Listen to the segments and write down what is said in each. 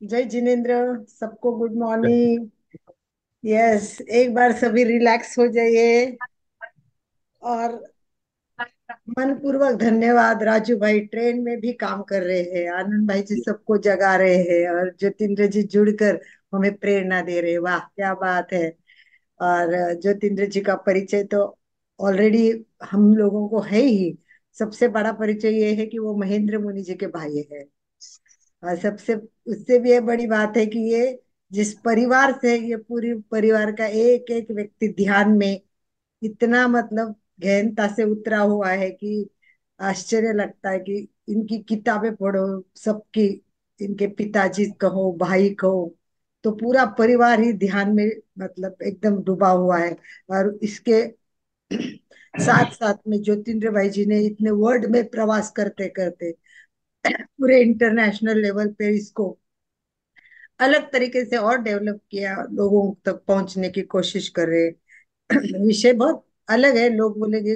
जय जिनेन्द्र। सबको good morning. Yes, एक बार सभी रिलैक्स हो जाइए। और मन पूर्वक धन्यवाद। राजू भाई ट्रेन में भी काम कर रहे हैं, आनंद भाई जी सबको जगा रहे हैं, और ज्योतिन्द्र जी जुड़कर हमें प्रेरणा दे रहे हैं। वाह क्या बात है। और ज्योतिन्द्र जी का परिचय तो ऑलरेडी हम लोगों को है ही। सबसे बड़ा परिचय ये है कि वो महेंद्र मुनि जी के भाई है। और सबसे उससे भी ये बड़ी बात है कि ये जिस परिवार से, ये पूरी परिवार का एक एक व्यक्ति ध्यान में इतना मतलब गहनता से उतरा हुआ है कि आश्चर्य लगता है कि इनकी किताबें पढ़ो सबकी। इनके पिताजी कहो, भाई कहो, तो पूरा परिवार ही ध्यान में मतलब एकदम डूबा हुआ है। और इसके साथ साथ में ज्योतिन्द्र भाई जी ने इतने वर्ल्ड में प्रवास करते करते पूरे इंटरनेशनल लेवल पे इसको अलग तरीके से और डेवलप किया, लोगों तक पहुंचने की कोशिश कर रहे। विषय बहुत अलग है। लोग बोलेंगे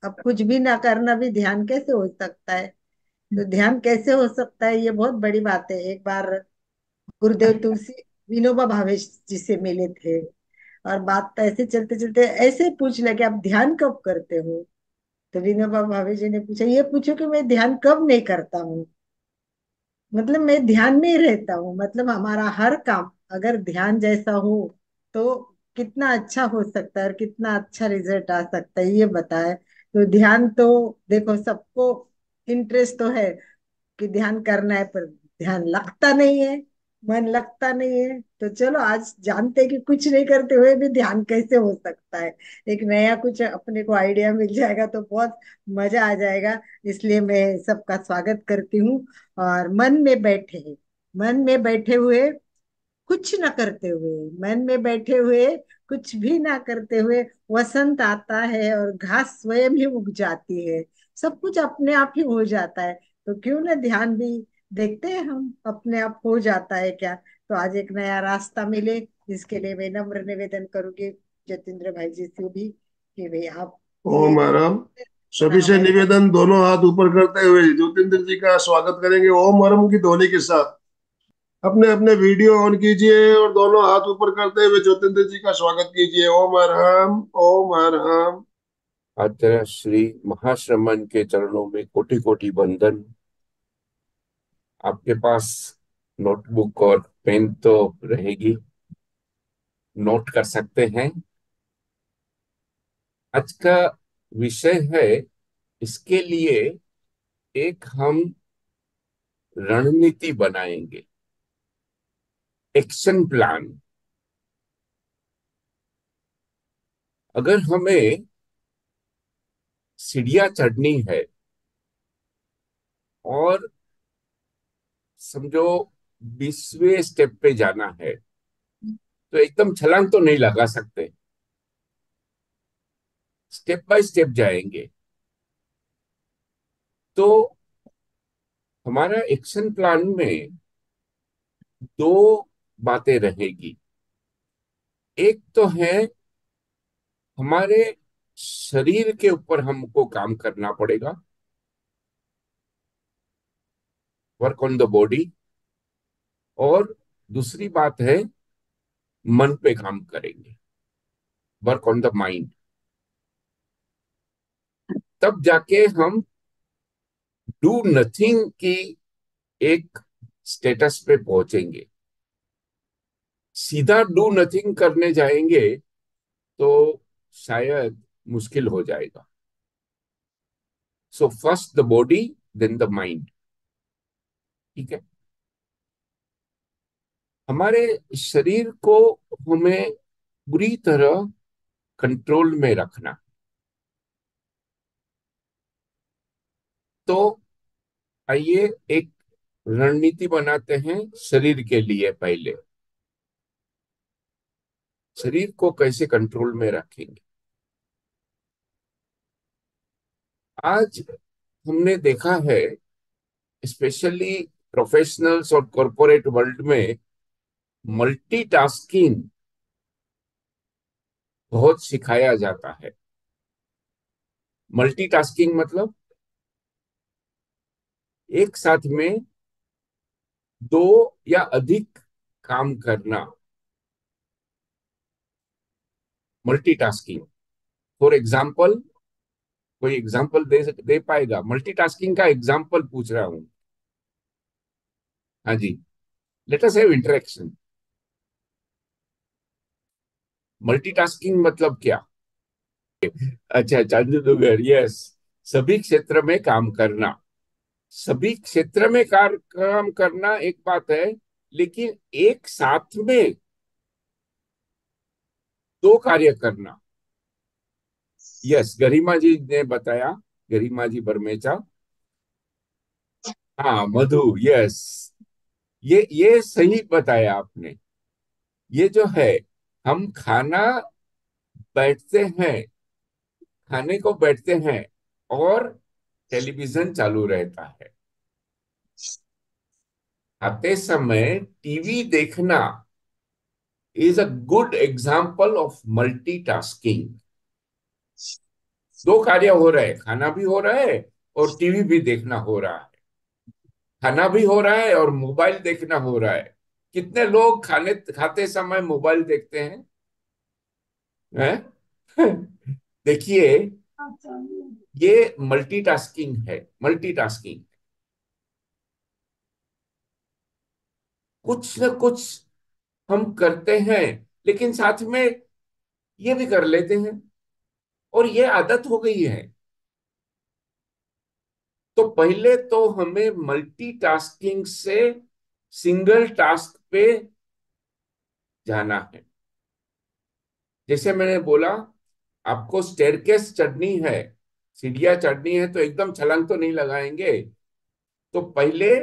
अब कुछ भी ना करना भी ध्यान कैसे हो सकता है। तो ध्यान कैसे हो सकता है, ये बहुत बड़ी बात है। एक बार गुरुदेव तुलसी विनोबा भावे जी से मिले थे, और बात तो ऐसे चलते चलते ऐसे पूछ लगे आप ध्यान कब करते हो। तो विनोबा भावे जी ने पूछा, ये पूछो कि मैं ध्यान कब नहीं करता हूँ। मतलब मैं ध्यान में ही रहता हूँ। मतलब हमारा हर काम अगर ध्यान जैसा हो तो कितना अच्छा हो सकता है और कितना अच्छा रिजल्ट आ सकता है, ये बताए। तो ध्यान तो देखो सबको इंटरेस्ट तो है कि ध्यान करना है, पर ध्यान लगता नहीं है, मन लगता नहीं है। तो चलो आज जानते हैं कि कुछ नहीं करते हुए भी ध्यान कैसे हो सकता है। एक नया कुछ अपने को आइडिया मिल जाएगा तो बहुत मजा आ जाएगा। इसलिए मैं सबका स्वागत करती हूँ। और मन में बैठे हुए, कुछ न करते हुए, मन में बैठे हुए कुछ भी ना करते हुए वसंत आता है और घास स्वयं ही उग जाती है। सब कुछ अपने आप ही हो जाता है। तो क्यों ना ध्यान भी देखते हैं हम, अपने आप हो जाता है क्या। तो आज एक नया रास्ता मिले, इसके लिए मैं नम्र निवेदन करूंगी जतिंद्र भाई जी से भी कि भाई आप ये ओम आराम। बना सभी से हमारे साथ। निवेदन, दोनों हाथ ऊपर करते हुए ज्योतिंद्र जी का स्वागत करेंगे ओम आराम की ध्वनि के साथ। अपने अपने वीडियो ऑन कीजिए और दोनों हाथ ऊपर करते हुए ज्योतिंद्र जी का स्वागत कीजिए। ओम अरहम, ओम अरहम। आचार्य श्री महाश्रमण के चरणों में कोटि कोटि वंदन। आपके पास नोटबुक और पेन तो रहेगी, नोट कर सकते हैं। आज का विषय है, इसके लिए एक हम रणनीति बनाएंगे, एक्शन प्लान। अगर हमें सीढ़ियां चढ़नी है और समझो 20वें स्टेप पे जाना है, तो एकदम छलांग तो नहीं लगा सकते, स्टेप बाय स्टेप जाएंगे। तो हमारा एक्शन प्लान में दो बातें रहेगी। एक तो है हमारे शरीर के ऊपर हमको काम करना पड़ेगा, वर्क ऑन द बॉडी। और दूसरी बात है मन पे काम करेंगे, वर्क ऑन द माइंड। तब जाके हम डू नथिंग की एक स्टेटस पे पहुंचेंगे। सीधा डू नथिंग करने जाएंगे तो शायद मुश्किल हो जाएगा। So first the body, then the mind. ठीक है। हमारे शरीर को हमें पूरी तरह कंट्रोल में रखना। तो आइए एक रणनीति बनाते हैं शरीर के लिए। पहले शरीर को कैसे कंट्रोल में रखेंगे। आज हमने देखा है, स्पेशली प्रोफेशनल्स और कॉरपोरेट वर्ल्ड में, मल्टीटास्किंग बहुत सिखाया जाता है। मल्टीटास्किंग मतलब एक साथ में दो या अधिक काम करना, मल्टीटास्किंग। फॉर एग्जाम्पल, कोई एग्जाम्पल दे पाएगा? मल्टीटास्किंग का एग्जाम्पल पूछ रहा हूं। हाँ जी, let us have interaction. Multitasking मतलब क्या? अच्छा, चांदूगर, यस। सभी क्षेत्र में काम करना। सभी क्षेत्र में काम करना एक बात है, लेकिन एक साथ में दो कार्य करना। यस, गरिमा जी ने बताया, गरिमा जी बरमेचा। हाँ, मधु, यस। ये सही बताया आपने। ये जो है, हम खाना बैठते हैं, खाने को बैठते हैं और टेलीविजन चालू रहता है। खाते समय टीवी देखना is a good example of multitasking. दो कार्य हो रहे हैं, खाना भी हो रहा है और टीवी भी देखना हो रहा है। खाना भी हो रहा है और मोबाइल देखना हो रहा है। कितने लोग खाने खाते समय मोबाइल देखते हैं? हैं? देखिए, ये मल्टीटास्किंग है, मल्टीटास्किंग। कुछ न कुछ हम करते हैं, लेकिन साथ में ये भी कर लेते हैं, और ये आदत हो गई है। तो पहले तो हमें मल्टीटास्किंग से सिंगल टास्क पे जाना है। जैसे मैंने बोला, आपको स्टेयरकेस चढ़नी है, सीढ़ियां चढ़नी है, तो एकदम छलांग तो नहीं लगाएंगे। तो पहले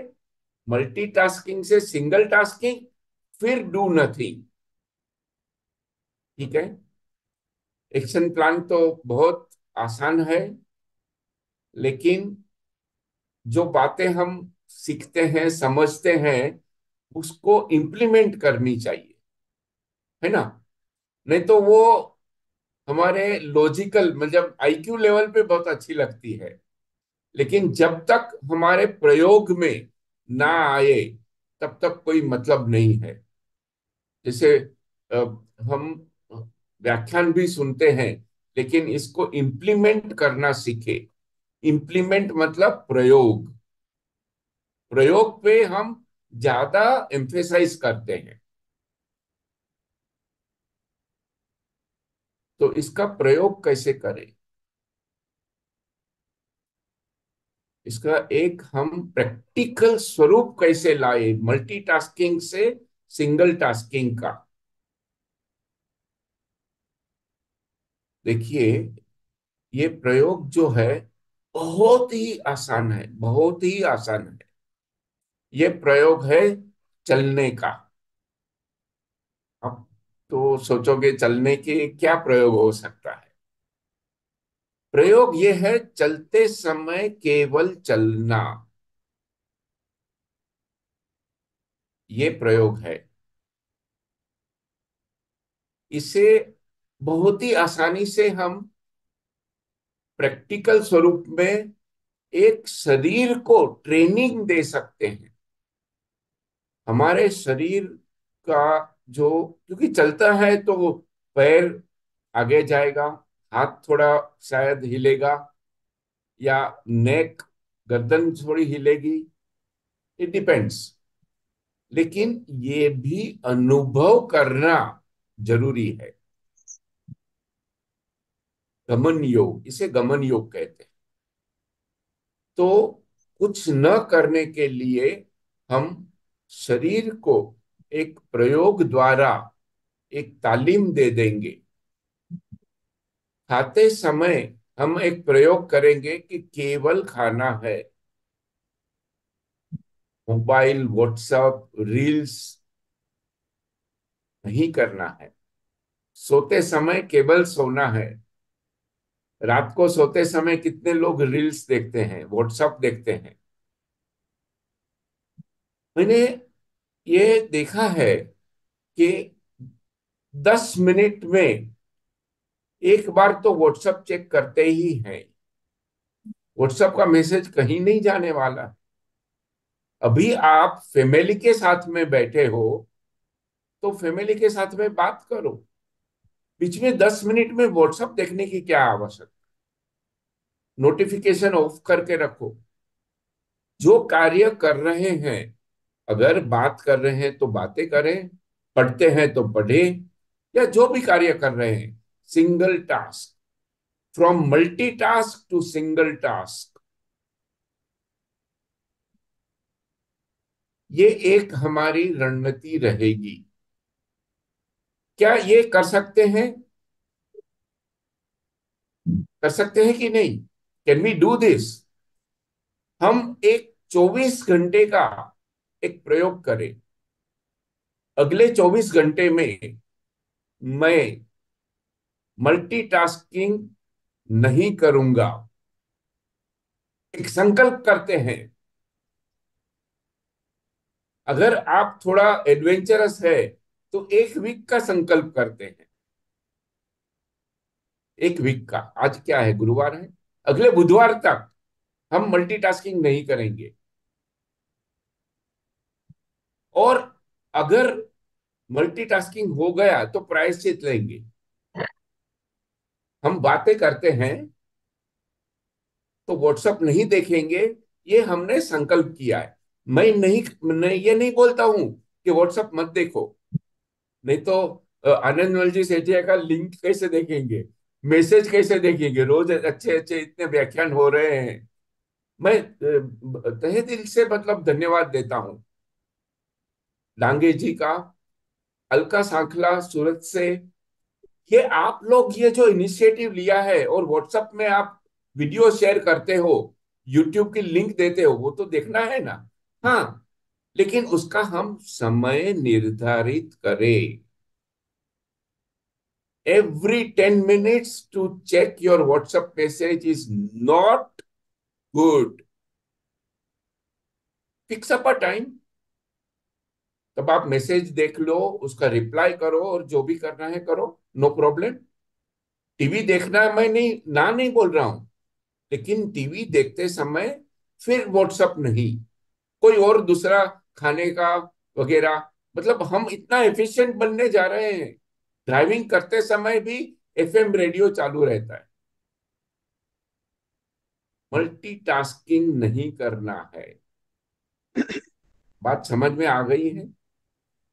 मल्टीटास्किंग से सिंगल टास्किंग, फिर डू नथिंग। ठीक है? एक्शन प्लान तो बहुत आसान है, लेकिन जो बातें हम सीखते हैं, समझते हैं, उसको इम्प्लीमेंट करनी चाहिए, है ना? नहीं तो वो हमारे लॉजिकल, मतलब आईक्यू लेवल पे बहुत अच्छी लगती है, लेकिन जब तक हमारे प्रयोग में ना आए, तब तक कोई मतलब नहीं है। जैसे अ, हम व्याख्यान भी सुनते हैं, लेकिन इसको इम्प्लीमेंट करना सीखे। इम्प्लीमेंट मतलब प्रयोग। प्रयोग पे हम ज्यादा एम्फेसाइज करते हैं। तो इसका प्रयोग कैसे करें? इसका एक हम प्रैक्टिकल स्वरूप कैसे लाए, मल्टीटास्किंग से सिंगल टास्किंग का। देखिए, ये प्रयोग जो है बहुत ही आसान है, बहुत ही आसान है। ये प्रयोग है चलने का। अब तो सोचोगे चलने के क्या प्रयोग हो सकता है? प्रयोग ये है, चलते समय केवल चलना। ये प्रयोग है। इसे बहुत ही आसानी से हम प्रैक्टिकल स्वरूप में एक शरीर को ट्रेनिंग दे सकते हैं। हमारे शरीर का जो, क्योंकि चलता है तो पैर आगे जाएगा, हाथ थोड़ा शायद हिलेगा, या नेक, गर्दन थोड़ी हिलेगी, इट डिपेंड्स। लेकिन ये भी अनुभव करना जरूरी है। गमन योग, इसे गमन योग कहते हैं। तो कुछ न करने के लिए हम शरीर को एक प्रयोग द्वारा एक तालीम दे देंगे। खाते समय हम एक प्रयोग करेंगे कि केवल खाना है। मोबाइल, व्हाट्सएप, रील्स नहीं करना है। सोते समय केवल सोना है। रात को सोते समय कितने लोग रील्स देखते हैं, व्हाट्सएप देखते हैं? मैंने ये देखा है कि 10 मिनट में एक बार तो व्हाट्सएप चेक करते ही हैं। व्हाट्सएप का मैसेज कहीं नहीं जाने वाला। अभी आप फैमिली के साथ में बैठे हो तो फैमिली के साथ में बात करो। बीच में 10 मिनट में व्हाट्सएप देखने की क्या आवश्यकता। नोटिफिकेशन ऑफ करके रखो। जो कार्य कर रहे हैं, अगर बात कर रहे हैं तो बातें करें, पढ़ते हैं तो पढ़े, या जो भी कार्य कर रहे हैं, single task, from multitask to single task, ये एक हमारी रणनीति रहेगी। क्या ये कर सकते हैं? कर सकते हैं कि नहीं? Can we do this? हम एक 24 घंटे का एक प्रयोग करें। अगले 24 घंटे में मैं मल्टीटास्किंग नहीं करूंगा। एक संकल्प करते हैं। अगर आप थोड़ा एडवेंचरस है तो 1 वीक का संकल्प करते हैं। 1 वीक का, आज क्या है, गुरुवार है, अगले बुधवार तक हम मल्टीटास्किंग नहीं करेंगे। और अगर मल्टीटास्किंग हो गया तो प्रायश्चित लेंगे। हम बातें करते हैं तो व्हाट्सएप नहीं देखेंगे, ये हमने संकल्प किया है। मैं ये नहीं बोलता हूं कि व्हाट्सएप मत देखो, नहीं तो आनंद मल जी सेठिया का लिंक कैसे देखेंगे, मैसेज कैसे देखेंगे? रोज अच्छे अच्छे इतने व्याख्यान हो रहे हैं। मैं तहे दिल से मतलब धन्यवाद देता हूँ डांगे जी का, अलका सांखला सूरत से। ये आप लोग ये जो इनिशिएटिव लिया है और व्हाट्सएप में आप वीडियो शेयर करते हो, यूट्यूब की लिंक देते हो, वो तो देखना है ना। हाँ, लेकिन उसका हम समय निर्धारित करें। Every 10 minutes to check your WhatsApp message is not good. Fix up a time. तब आप मैसेज देख लो, उसका रिप्लाई करो और जो भी करना है करो, नो प्रॉब्लम। टीवी देखना मैं नहीं बोल रहा हूं, लेकिन टीवी देखते समय फिर व्हाट्सएप नहीं, कोई और दूसरा खाने का वगैरह। मतलब हम इतना एफिशिएंट बनने जा रहे हैं, ड्राइविंग करते समय भी एफएम रेडियो चालू रहता है। मल्टीटास्किंग नहीं करना है। बात समझ में आ गई है?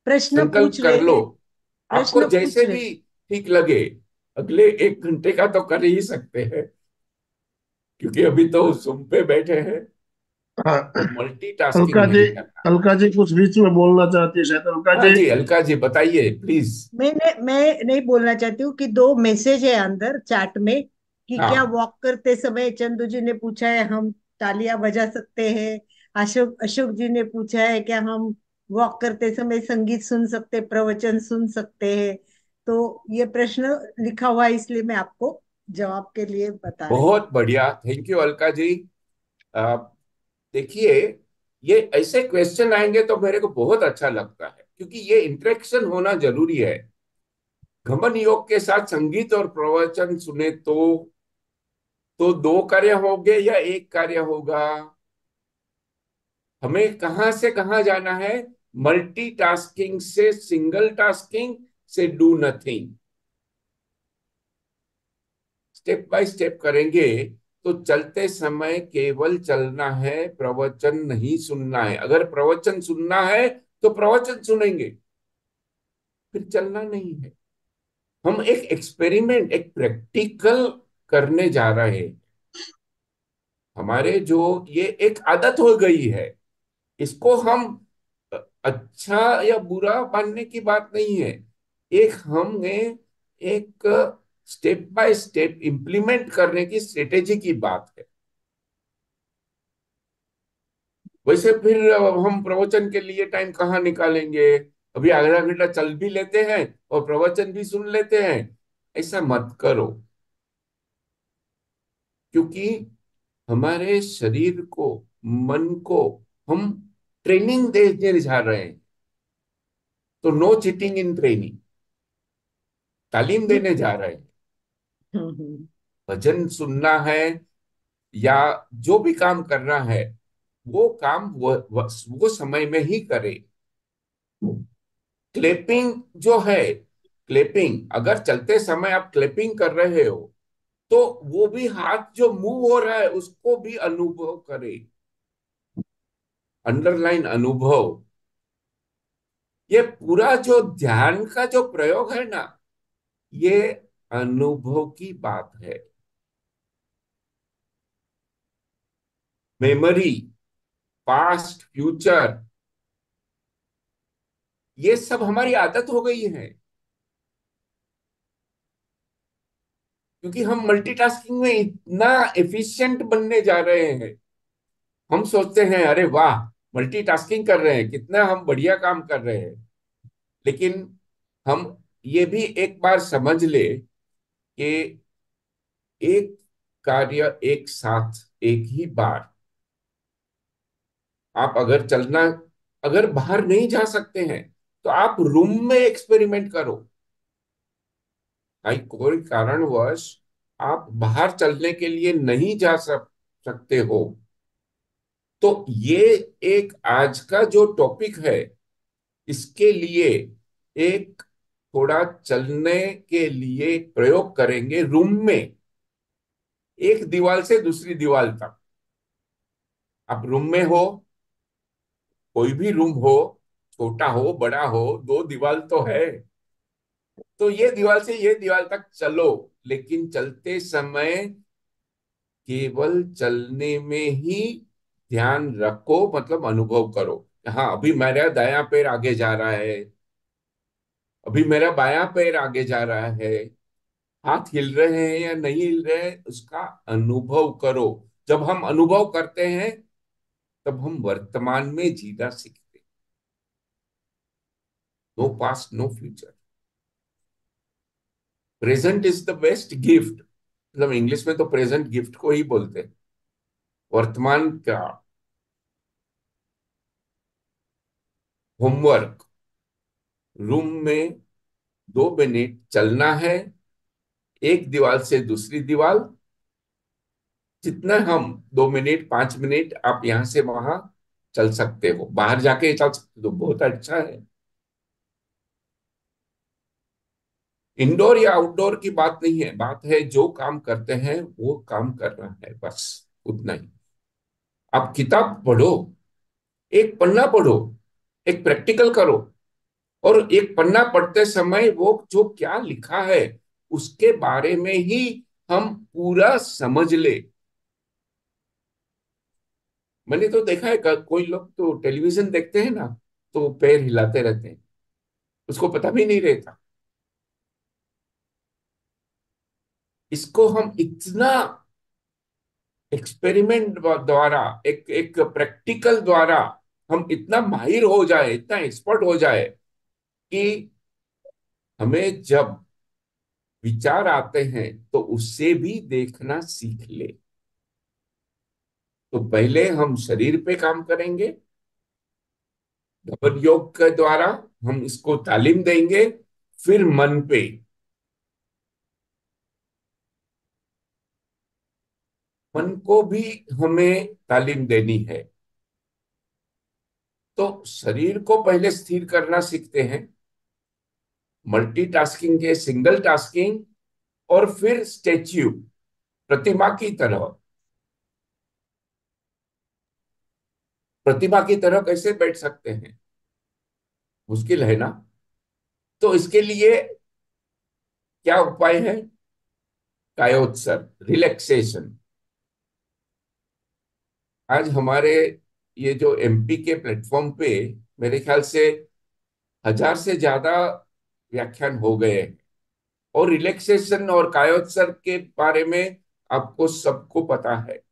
प्रश्न संकल्प पूछ कर लो, रहे आपको प्रश्न पूछ जैसे रहे भी ठीक लगे। अगले 1 घंटे का तो कर ही सकते हैं, क्योंकि अभी तो सुम पे बैठे हैं। हाँ। तो मल्टीटास्किंग अलका जी, नहीं करना। अलका जी कुछ बीच में बोलना चाहती है शायद, अलका हाँ जी। जी, अलका जी बताइए प्लीज। मैं नहीं बोलना चाहती हूँ कि दो मैसेज है अंदर चैट में कि क्या हाँ, वॉक करते समय, चंदू जी ने पूछा है हम तालियां बजा सकते हैं। अशोक अशोक जी ने पूछा है क्या हम वॉक करते समय संगीत सुन सकते, प्रवचन सुन सकते हैं। तो ये प्रश्न लिखा हुआ है, इसलिए मैं आपको जवाब के लिए बता रही हूँ। बहुत बढ़िया, थैंक यू अलका जी। आ, देखिए, ये ऐसे क्वेश्चन आएंगे तो मेरे को बहुत अच्छा लगता है, क्योंकि ये इंटरेक्शन होना जरूरी है। घमन योग के साथ संगीत और प्रवचन सुने तो 2 कार्य होंगे या एक कार्य होगा? हमें कहां से कहां जाना है? मल्टीटास्किंग से सिंगल टास्किंग, से do nothing. Step by step करेंगे तो चलते समय केवल चलना है, प्रवचन नहीं सुनना है। अगर प्रवचन सुनना है तो प्रवचन सुनेंगे, फिर चलना नहीं है। हम एक एक्सपेरिमेंट, एक प्रैक्टिकल करने जा रहे हैं। हमारे जो ये एक आदत हो गई है, इसको हम अच्छा या बुरा मानने की बात नहीं है। एक हमने एक स्टेप बाय स्टेप इम्प्लीमेंट करने की स्ट्रेटेजी की बात है। वैसे फिर हम प्रवचन के लिए टाइम कहाँ निकालेंगे? अभी आधा घंटा चल भी लेते हैं और प्रवचन भी सुन लेते हैं। ऐसा मत करो, क्योंकि हमारे शरीर को, मन को हम ट्रेनिंग देने जा रहे हैं। तो नो चीटिंग इन ट्रेनिंग, तालीम देने जा रहे हैं। हम्म। भजन सुनना है या जो भी काम करना है, वो काम वो समय में ही करे। क्लैपिंग जो है, क्लैपिंग अगर चलते समय आप क्लैपिंग कर रहे हो, तो वो भी हाथ जो मूव हो रहा है उसको भी अनुभव करे, अंडरलाइन अनुभव। ये पूरा जो ध्यान का जो प्रयोग है ना, ये अनुभव की बात है। मेमोरी, पास्ट, फ्यूचर, ये सब हमारी आदत हो गई है, क्योंकि हम मल्टीटास्किंग में इतना एफिशिएंट बनने जा रहे हैं। हम सोचते हैं अरे वाह, मल्टीटास्किंग कर रहे हैं, कितना हम बढ़िया काम कर रहे हैं। लेकिन हम ये भी एक बार समझ ले कि एक कार्य एक साथ एक ही बार, आप अगर चलना, अगर बाहर नहीं जा सकते हैं तो आप रूम में एक्सपेरिमेंट करो। भाई कोई कारणवश आप बाहर चलने के लिए नहीं जा सकते हो, तो ये एक आज का जो टॉपिक है, इसके लिए एक थोड़ा चलने के लिए प्रयोग करेंगे रूम में, एक दीवार से दूसरी दीवार तक। आप रूम में हो, कोई भी रूम हो, छोटा हो बड़ा हो, दो दीवार तो है, तो ये दीवार से ये दीवार तक चलो। लेकिन चलते समय केवल चलने में ही ध्यान रखो, मतलब अनुभव करो। हाँ, अभी मेरा दायां पैर आगे जा रहा है, अभी मेरा बायां पैर आगे जा रहा है, हाथ हिल रहे हैं या नहीं हिल रहे हैं, उसका अनुभव करो। जब हम अनुभव करते हैं तब हम वर्तमान में जीना सीखते हैं। No past no future, present is the best gift. मतलब इंग्लिश में तो प्रेजेंट गिफ्ट को ही बोलते हैं, वर्तमान का होमवर्क। रूम में 2 मिनट चलना है, एक दीवार से दूसरी दीवार। जितना हम 2 मिनट 5 मिनट आप यहां से वहां चल सकते हो, बाहर जाके चल सकते हो तो बहुत अच्छा है। इंडोर या आउटडोर की बात नहीं है, बात है जो काम करते हैं वो काम करना है, बस उतना ही। आप किताब पढ़ो, एक पन्ना पढ़ो, एक प्रैक्टिकल करो, और एक पन्ना पढ़ते समय वो जो क्या लिखा है उसके बारे में ही हम पूरा समझ ले। मैंने तो देखा है कोई लोग तो टेलीविजन देखते हैं ना, तो पैर हिलाते रहते हैं, उसको पता भी नहीं रहता। इसको हम इतना एक्सपेरिमेंट द्वारा, एक एक प्रैक्टिकल द्वारा हम इतना माहिर हो जाए, इतना एक्सपर्ट हो जाए कि हमें जब विचार आते हैं तो उससे भी देखना सीख ले। तो पहले हम शरीर पे काम करेंगे, ध्यान योग के द्वारा हम इसको तालीम देंगे, फिर मन पे। मन को भी हमें तालीम देनी है। तो शरीर को पहले स्थिर करना सीखते हैं, मल्टीटास्किंग के सिंगल टास्किंग, और फिर स्टेच्यू, प्रतिमा की तरह। प्रतिमा की तरह कैसे बैठ सकते हैं, मुश्किल है ना। तो इसके लिए क्या उपाय है? कायोत्सर्ग, रिलैक्सेशन। आज हमारे ये जो एमपी के प्लेटफॉर्म पे मेरे ख्याल से 1000 से ज्यादा व्याख्यान हो गए हैं, और रिलैक्सेशन और कायोत्सर्ग के बारे में आपको सबको पता है।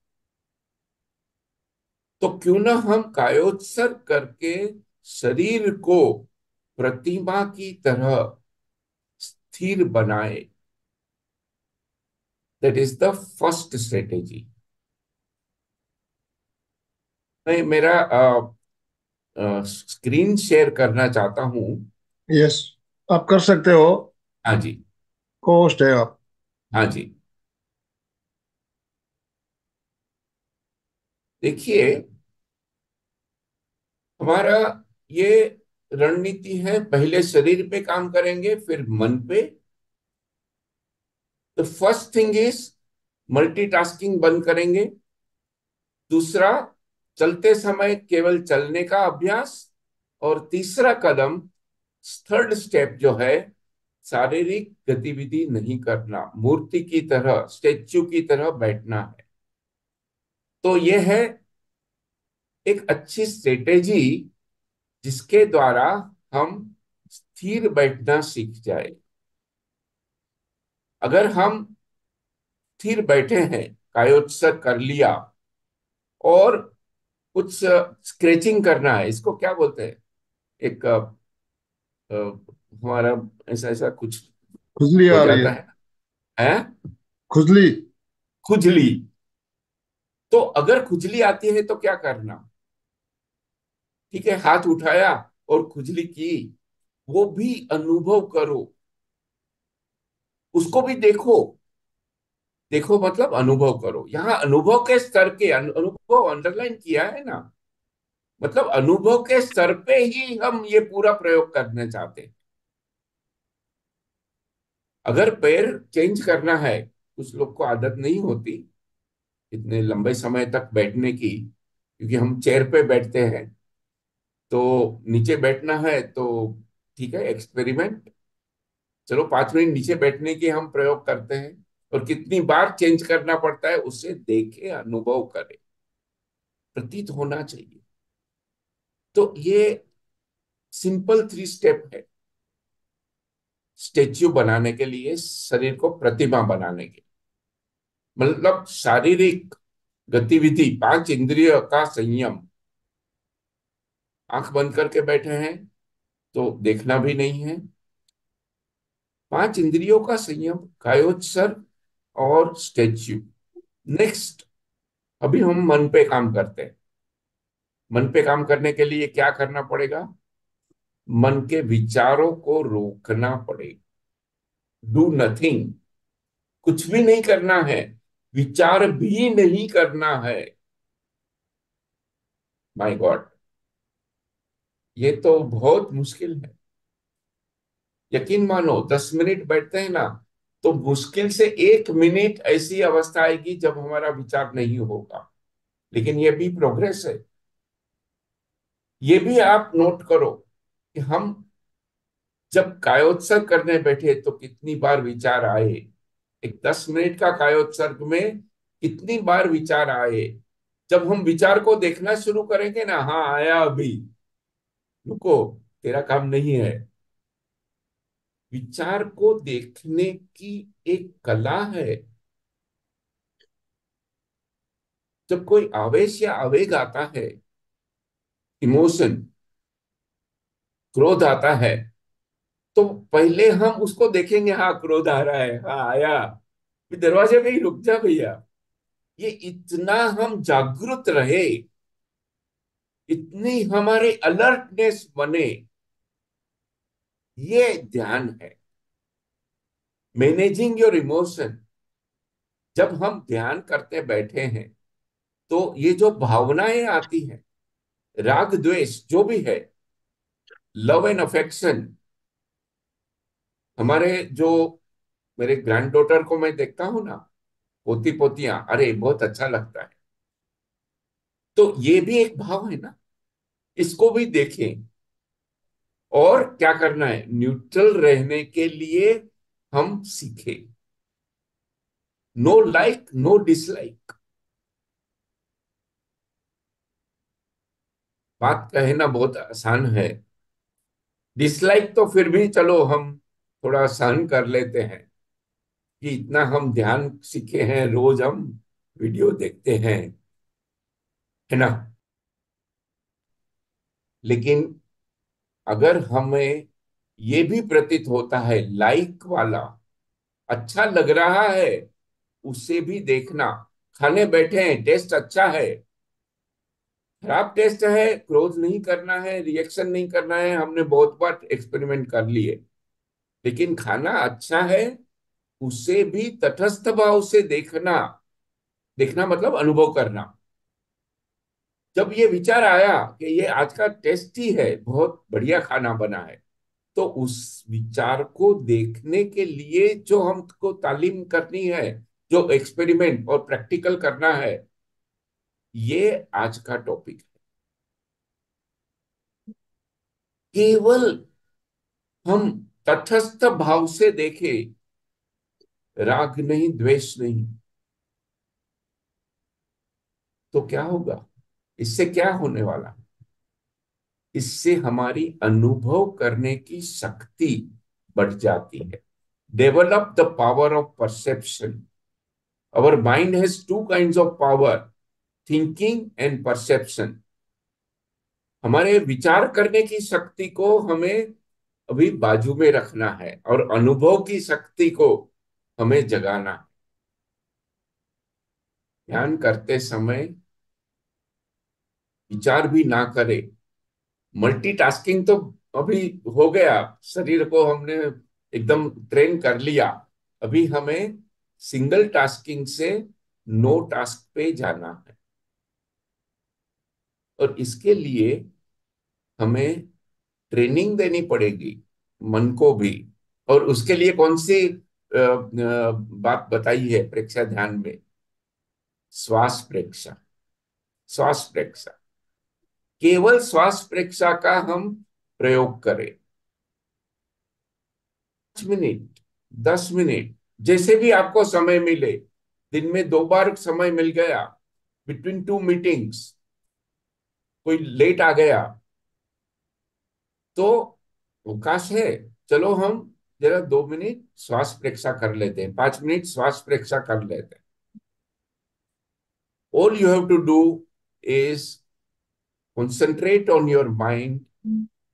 तो क्यों ना हम कायोत्सर्ग करके शरीर को प्रतिमा की तरह स्थिर बनाए। That is the first strategy. मैं मेरा स्क्रीन शेयर करना चाहता हूं। यस, आप कर सकते हो। हाँ जी। होस्ट है आप। हाँ जी। देखिए, हमारा ये रणनीति है, पहले शरीर पे काम करेंगे फिर मन पे। तो फर्स्ट थिंग इज मल्टीटास्किंग बंद करेंगे। दूसरा, चलते समय केवल चलने का अभ्यास। और तीसरा कदम, थर्ड स्टेप जो है, शारीरिक गतिविधि नहीं करना, मूर्ति की तरह, स्टेच्यू की तरह बैठना है। तो ये है एक अच्छी स्ट्रेटेजी जिसके द्वारा हम स्थिर बैठना सीख जाए। अगर हम स्थिर बैठे हैं, कायोत्सर्ग कर लिया, और कुछ स्क्रेचिंग करना है, इसको क्या बोलते हैं, एक हमारा ऐसा ऐसा कुछ खुजली हो आ रही जाता है। है खुजली। खुजली। तो अगर खुजली आती है तो क्या करना? ठीक है, हाथ उठाया और खुजली की, वो भी अनुभव करो, उसको भी देखो। देखो मतलब अनुभव करो, यहाँ अनुभव के स्तर के, अनुभव अंडरलाइन किया है ना, मतलब अनुभव के स्तर पे ही हम ये पूरा प्रयोग करना चाहते हैं। अगर पैर चेंज करना है, कुछ लोग को आदत नहीं होती इतने लंबे समय तक बैठने की, क्योंकि हम चेयर पे बैठते हैं, तो नीचे बैठना है तो ठीक है, एक्सपेरिमेंट, चलो 5 मिनट नीचे बैठने की हम प्रयोग करते हैं, और कितनी बार चेंज करना पड़ता है उसे देखे, अनुभव करे, प्रतीत होना चाहिए। तो ये सिंपल 3 स्टेप है स्टेच्यू बनाने के लिए, शरीर को प्रतिमा बनाने के, मतलब शारीरिक गतिविधि, 5 इंद्रिय का संयम। आंख बंद करके बैठे हैं तो देखना भी नहीं है, 5 इंद्रियों का संयम, कायोत्सर्ग और स्टेच्यू। नेक्स्ट, अभी हम मन पे काम करते हैं। मन पे काम करने के लिए क्या करना पड़ेगा? मन के विचारों को रोकना पड़ेगा। डू नथिंग, कुछ भी नहीं करना है, विचार भी नहीं करना है। माय गॉड, ये तो बहुत मुश्किल है। यकीन मानो 10 मिनट बैठते हैं ना, तो मुश्किल से 1 मिनट ऐसी अवस्था आएगी जब हमारा विचार नहीं होगा। लेकिन ये भी प्रोग्रेस है। ये भी आप नोट करो कि हम जब कायोत्सर्ग करने बैठे तो कितनी बार विचार आए, एक 10 मिनट का कायोत्सर्ग में कितनी बार विचार आए। जब हम विचार को देखना शुरू करेंगे ना, हाँ आया अभी, रुको, तेरा काम नहीं है। विचार को देखने की एक कला है। जब कोई आवेश या आवेग आता है, इमोशन, क्रोध आता है, तो पहले हम उसको देखेंगे, हाँ क्रोध आ रहा है, हाँ आया, फिर दरवाजे पे ही रुक जा भैया। ये इतना हम जागृत रहे, इतनी हमारे अलर्टनेस बने, ये ध्यान है, मैनेजिंग योर इमोशन। जब हम ध्यान करते बैठे हैं तो ये जो भावनाएं आती हैं, राग द्वेष जो भी है, लव एंड अफेक्शन, हमारे जो, मेरे ग्रैंड डॉटर को मैं देखता हूं ना, पोती पोतियां, अरे बहुत अच्छा लगता है। तो ये भी एक भाव है ना, इसको भी देखें। और क्या करना है, न्यूट्रल रहने के लिए हम सीखें। No like, no dislike. बात कहना बहुत आसान है, डिसलाइक तो फिर भी चलो हम थोड़ा सहन कर लेते हैं, कि इतना हम ध्यान सीखे हैं, रोज हम वीडियो देखते हैं, है ना। लेकिन अगर हमें ये भी प्रतीत होता है, लाइक वाला, अच्छा लग रहा है, उसे भी देखना। खाने बैठे हैं, टेस्ट अच्छा है, खराब टेस्ट है, क्लोज नहीं करना है, रिएक्शन नहीं करना है, हमने बहुत बार एक्सपेरिमेंट कर लिए, लेकिन खाना अच्छा है, उसे भी तटस्थ भाव से देखना। देखना मतलब अनुभव करना। जब ये विचार आया कि ये आज का टेस्ट ही है, बहुत बढ़िया खाना बना है, तो उस विचार को देखने के लिए जो हमको तालीम करनी है, जो एक्सपेरिमेंट और प्रैक्टिकल करना है, ये आज का टॉपिक है। केवल हम तटस्थ भाव से देखें, राग नहीं, द्वेष नहीं, तो क्या होगा? इससे क्या होने वाला? इससे हमारी अनुभव करने की शक्ति बढ़ जाती है। Develop the power of perception. Our mind has two kinds of power, thinking and perception. हमारे विचार करने की शक्ति को हमें अभी बाजू में रखना है और अनुभव की शक्ति को हमें जगाना है। ध्यान करते समय विचार भी ना करें। मल्टीटास्किंग तो अभी हो गया, शरीर को हमने एकदम ट्रेन कर लिया। अभी हमें सिंगल टास्किंग से नो टास्क पे जाना है, और इसके लिए हमें ट्रेनिंग देनी पड़ेगी मन को भी। और उसके लिए कौन सी बात बताई है प्रेक्षा ध्यान में? श्वास प्रेक्षा। श्वास प्रेक्षा, केवल श्वास प्रेक्षा का हम प्रयोग करें। 5 मिनट, 10 मिनट, जैसे भी आपको समय मिले। दिन में 2 बार समय मिल गया, बिटवीन टू मीटिंग्स कोई लेट आ गया, तो अवकाश है, चलो हम जरा 2 मिनट श्वास प्रेक्षा कर लेते हैं, 5 मिनट श्वास प्रेक्षा कर लेते हैं। All you have to do is concentrate on your mind,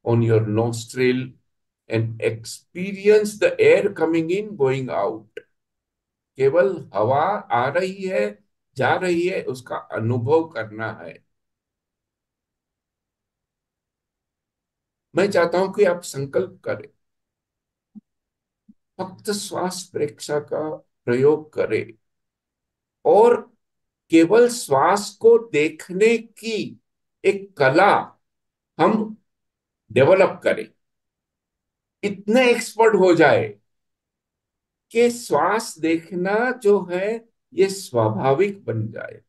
on your nostril, and experience the air coming in, going out. केवल हवा आ रही है, जा रही है, उसका अनुभव करना है। मैं चाहता हूं कि आप संकल्प करें, फक्त श्वास प्रेक्षा का प्रयोग करें, और केवल श्वास को देखने की एक कला हम डेवलप करें। इतने एक्सपर्ट हो जाए कि श्वास देखना जो है ये स्वाभाविक बन जाए।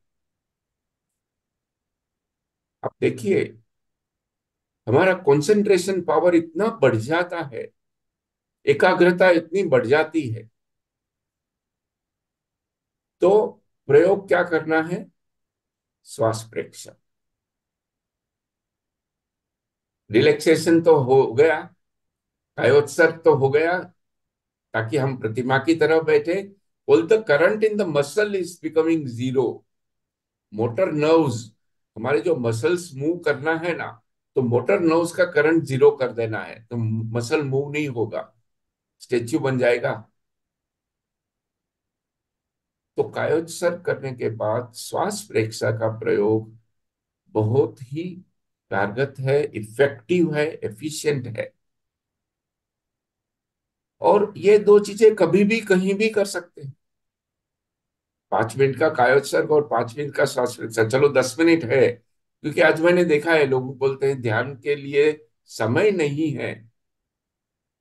आप देखिए, हमारा कंसंट्रेशन पावर इतना बढ़ जाता है, एकाग्रता इतनी बढ़ जाती है। तो प्रयोग क्या करना है? श्वास प्रेक्षा। रिलैक्सेशन तो हो गया, कायोत्सर्ग तो हो गया, ताकि हम प्रतिमा की तरह बैठे। All the current in the muscle is becoming zero. Motor nerves, हमारे जो मसल्स मूव करना है ना, तो मोटर नर्व्स का करंट जीरो कर देना है, तो मसल मूव नहीं होगा, स्टेच्यू बन जाएगा। तो कायोत्सर्ग करने के बाद श्वास प्रेक्षा का प्रयोग बहुत ही कारगर है, इफेक्टिव है, एफिशिएंट है। और ये दो चीजें कभी भी कहीं भी कर सकते हैं। 5 मिनट का कायोत्सर्ग और 5 मिनट का श्वास प्रेक्षा, चलो 10 मिनट है, क्योंकि आज मैंने देखा है लोग बोलते हैं ध्यान के लिए समय नहीं है।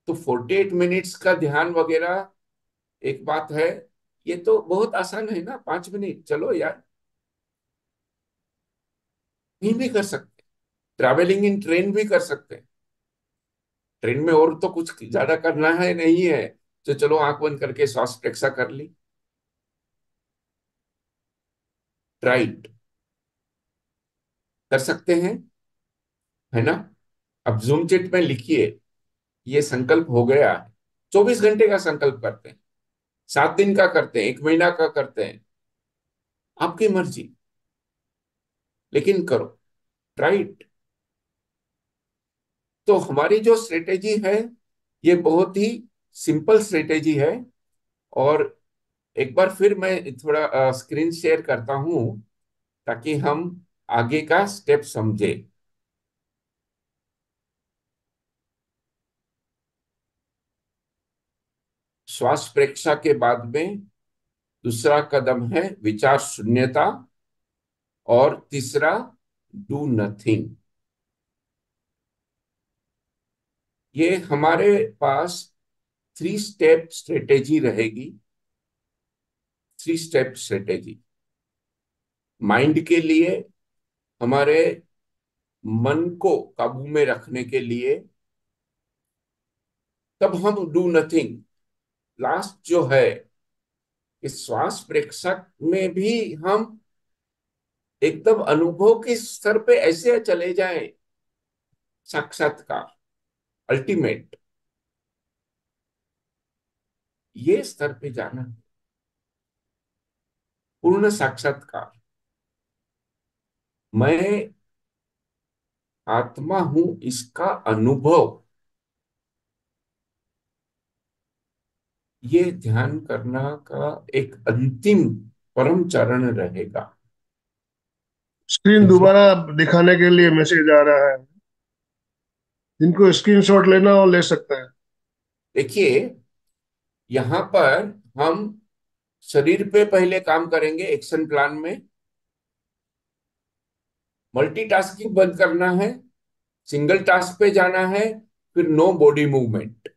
तो 48 मिनट्स का ध्यान वगैरह एक बात है, ये तो बहुत आसान है ना। 5 मिनट, चलो यार, कहीं भी कर सकते हैं। ट्रैवलिंग इन ट्रेन भी कर सकते हैं। ट्रेन में और तो कुछ ज्यादा करना है नहीं है, तो चलो आंख बंद करके श्वास प्रेक्षा कर ली। राइट, कर सकते हैं, है ना? अब जूम चैट में लिखिए, ये संकल्प हो गया है। 24 घंटे का संकल्प करते हैं, 7 दिन का करते हैं, 1 महीना का करते हैं, आपकी मर्जी, लेकिन करो। राइट। तो हमारी जो स्ट्रेटेजी है ये बहुत ही सिंपल स्ट्रेटेजी है। और एक बार फिर मैं थोड़ा स्क्रीन शेयर करता हूं, ताकि हम आगे का स्टेप समझे। श्वास प्रेक्षा के बाद में दूसरा कदम है विचार शून्यता, और तीसरा डू नथिंग। ये हमारे पास 3 स्टेप स्ट्रेटेजी रहेगी। 3 स्टेप स्ट्रेटेजी माइंड के लिए, हमारे मन को काबू में रखने के लिए। तब हम डू नथिंग। लास्ट जो है कि श्वास प्रेक्षक में भी हम एकदम अनुभव के स्तर पे ऐसे चले जाएं, साक्षात्कार, अल्टीमेट, ये स्तर पे जाना, पूर्ण साक्षात्कार। मैं आत्मा हूं, इसका अनुभव, ये ध्यान करना का एक अंतिम परम चरण रहेगा। स्क्रीन दोबारा दिखाने के लिए मैसेज आ रहा है, जिनको स्क्रीनशॉट लेना हो ले सकते हैं। देखिए, यहां पर हम शरीर पे पहले काम करेंगे एक्शन प्लान में। मल्टीटास्किंग बंद करना है, सिंगल टास्क पे जाना है, फिर no body movement.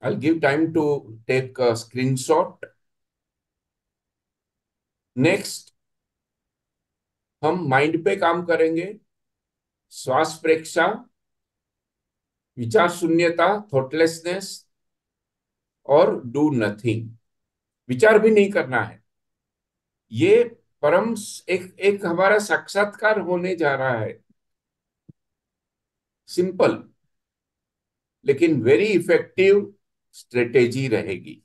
I'll give time to take a screenshot. Next हम माइंड पे काम करेंगे। श्वास प्रेक्षा, विचार शून्यता, थॉटलेसनेस और डू नथिंग। विचार भी नहीं करना है। ये परम एक एक हमारा साक्षात्कार होने जा रहा है। सिंपल लेकिन वेरी इफेक्टिव स्ट्रेटेजी रहेगी।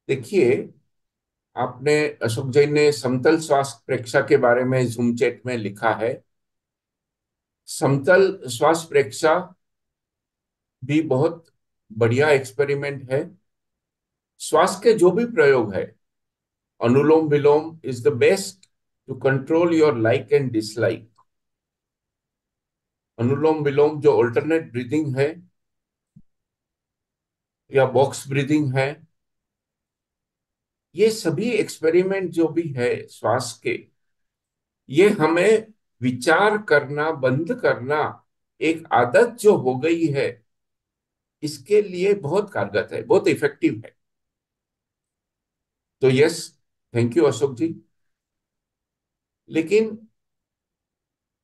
देखिए, आपने, अशोक जैन ने समतल श्वास प्रेक्षा के बारे में जूम चैट में लिखा है। समतल श्वास प्रेक्षा भी बहुत बढ़िया एक्सपेरिमेंट है। श्वास के जो भी प्रयोग है, anulom vilom is the best to control your like and dislike. Anulom vilom जो अल्टरनेट ब्रीदिंग है या बॉक्स ब्रीदिंग है, ये सभी एक्सपेरिमेंट जो भी है श्वास के, ये हमें विचार करना बंद करना, एक आदत जो हो गई है, इसके लिए बहुत कारगर है, बहुत इफेक्टिव है। तो यस, थैंक यू अशोक जी। लेकिन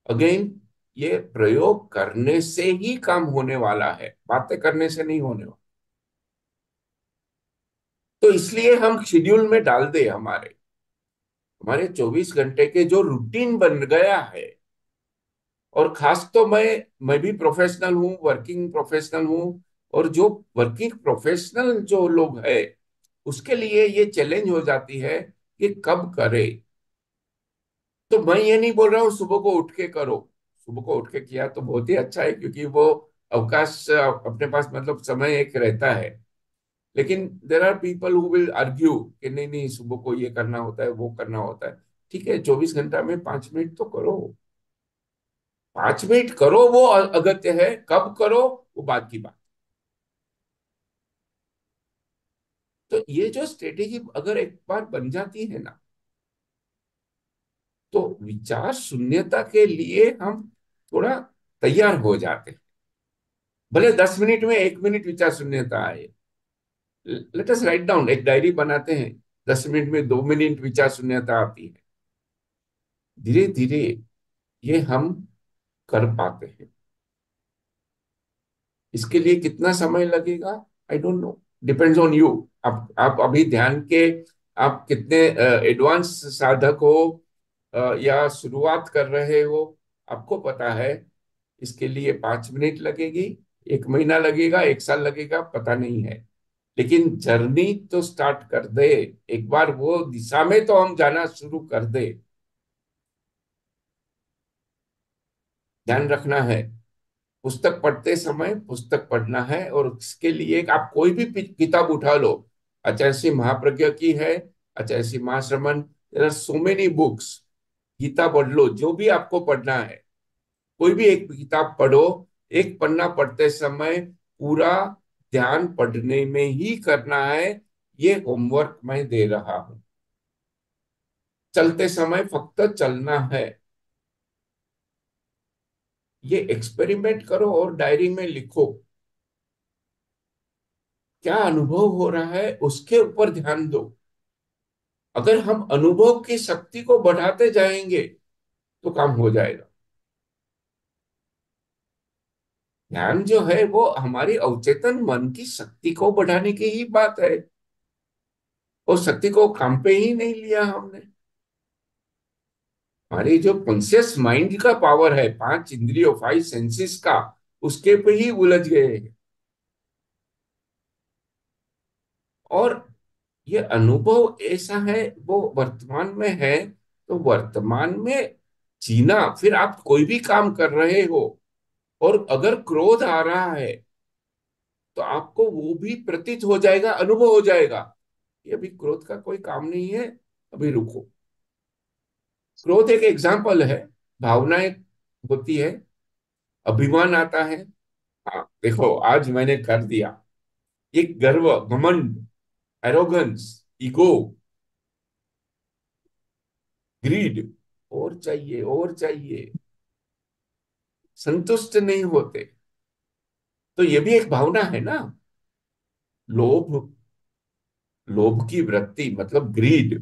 अगेन, ये प्रयोग करने से ही काम होने वाला है, बातें करने से नहीं होने वाला। तो इसलिए हम शेड्यूल में डाल दे, हमारे हमारे 24 घंटे के जो रूटीन बन गया है। और खास तो मैं भी प्रोफेशनल हूँ, वर्किंग प्रोफेशनल हूँ। और जो वर्किंग प्रोफेशनल जो लोग है, उसके लिए ये चैलेंज हो जाती है कि कब करे। तो मैं ये नहीं बोल रहा हूँ सुबह को उठ के करो। सुबह को उठ के किया तो बहुत ही अच्छा है, क्योंकि वो अवकाश अपने पास, मतलब समय एक रहता है। लेकिन there are people who will argue कि नहीं नहीं, सुबह को ये करना होता है, वो करना होता है। ठीक है, 24 घंटा में 5 मिनट तो करो। 5 मिनट करो, वो अगत्य है। कब करो, वो बात की बात। तो ये जो स्ट्रेटेजी अगर एक बार बन जाती है ना, तो विचार शून्यता के लिए हम थोड़ा तैयार हो जाते हैं। भले 10 मिनट में 1 मिनट विचार शून्यता आए, लेट अस राइट डाउन, एक डायरी बनाते हैं। 10 मिनट में 2 मिनट विचार शून्यता आती है। धीरे धीरे ये हम कर पाते हैं। इसके लिए कितना समय लगेगा, I don't know, depends on you. आप अभी ध्यान के आप कितने एडवांस साधक हो या शुरुआत कर रहे हो, आपको पता है। इसके लिए 5 मिनट लगेगी, 1 महीना लगेगा, 1 साल लगेगा, पता नहीं है। लेकिन जर्नी तो स्टार्ट कर दे, एक बार वो दिशा में तो हम जाना शुरू कर दे। ध्यान रखना है, पुस्तक पढ़ते समय पुस्तक पढ़ना है। और इसके लिए आप कोई भी किताब उठा लो, आचार्य श्री महाप्रज्ञा की है, Acharya Shri Mahashraman, there are so many books. Gita पढ़ लो, जो भी आपको पढ़ना है, कोई भी एक किताब पढ़ो। एक पन्ना पढ़ते समय पूरा ध्यान पढ़ने में ही करना है, ये होमवर्क मैं दे रहा हूं। चलते समय फक्त चलना है। ये एक्सपेरिमेंट करो और डायरी में लिखो, क्या अनुभव हो रहा है उसके ऊपर ध्यान दो। अगर हम अनुभव की शक्ति को बढ़ाते जाएंगे तो काम हो जाएगा। ध्यान जो है वो हमारी अवचेतन मन की शक्ति को बढ़ाने की ही बात है। और शक्ति को काम पे ही नहीं लिया हमने। हमारी जो कॉन्शियस माइंड का पावर है, पांच इंद्रियों, फाइव सेंसेस का, उसके पे ही उलझ गए हैं। और ये अनुभव ऐसा है, वो वर्तमान में है। तो वर्तमान में जीना, फिर आप कोई भी काम कर रहे हो और अगर क्रोध आ रहा है तो आपको वो भी प्रतीत हो जाएगा, अनुभव हो जाएगा, ये अभी क्रोध का कोई काम नहीं है, अभी रुको। क्रोध एक एग्जाम्पल है। भावनाएं होती है, अभिमान आता है। हाँ देखो, आज मैंने कर दिया। एक गर्व, घमंड, एरोगेंस, ईगो, ग्रीड, और चाहिए और चाहिए, संतुष्ट नहीं होते। तो ये भी एक भावना है ना। लोभ, लोभ की वृत्ति मतलब ग्रीड।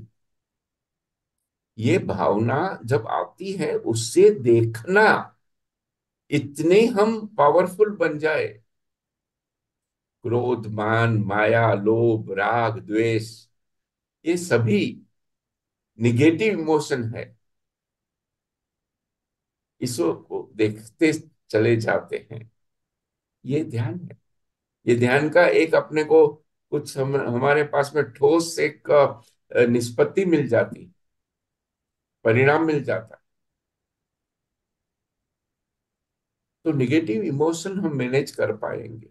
ये भावना जब आती है, उससे देखना, इतने हम पावरफुल बन जाए। क्रोध, मान, माया, लोभ, राग, द्वेष, ये सभी निगेटिव इमोशन है। इसको देखते चले जाते हैं। ये ध्यान है। ये ध्यान का एक अपने को कुछ हमारे पास में ठोस एक निष्पत्ति मिल जाती, परिणाम मिल जाता। तो निगेटिव इमोशन हम मैनेज कर पाएंगे।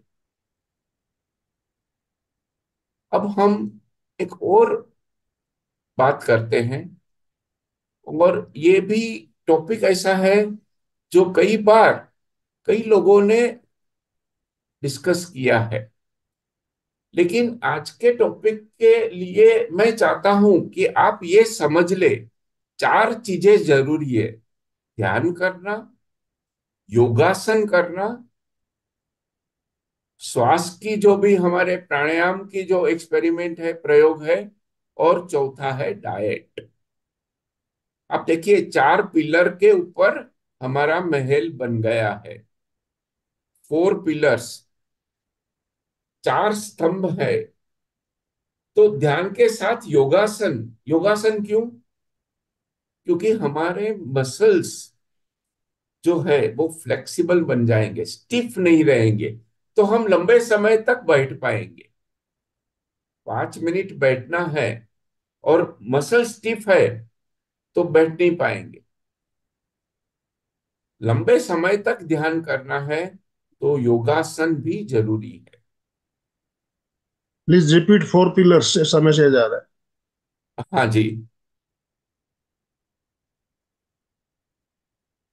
अब हम एक और बात करते हैं। और ये भी टॉपिक ऐसा है जो कई बार कई लोगों ने डिस्कस किया है। लेकिन आज के टॉपिक के लिए मैं चाहता हूं कि आप ये समझ ले, चार चीजें जरूरी है। ध्यान करना, योगासन करना, श्वास की जो भी हमारे प्राणायाम की जो एक्सपेरिमेंट है, प्रयोग है, और चौथा है डाइट। आप देखिए, चार पिलर के ऊपर हमारा महल बन गया है। फोर पिलर्स, चार स्तंभ है। तो ध्यान के साथ योगासन। योगासन क्यों? क्योंकि हमारे मसल्स जो है वो फ्लेक्सिबल बन जाएंगे, स्टिफ नहीं रहेंगे, तो हम लंबे समय तक बैठ पाएंगे। 5 मिनट बैठना है और मसल स्टिफ है तो बैठ नहीं पाएंगे। लंबे समय तक ध्यान करना है तो योगासन भी जरूरी है। प्लीज रिपीट 4 पिलर्स, ऐसा मैसेज आ रहा है। हाँ जी।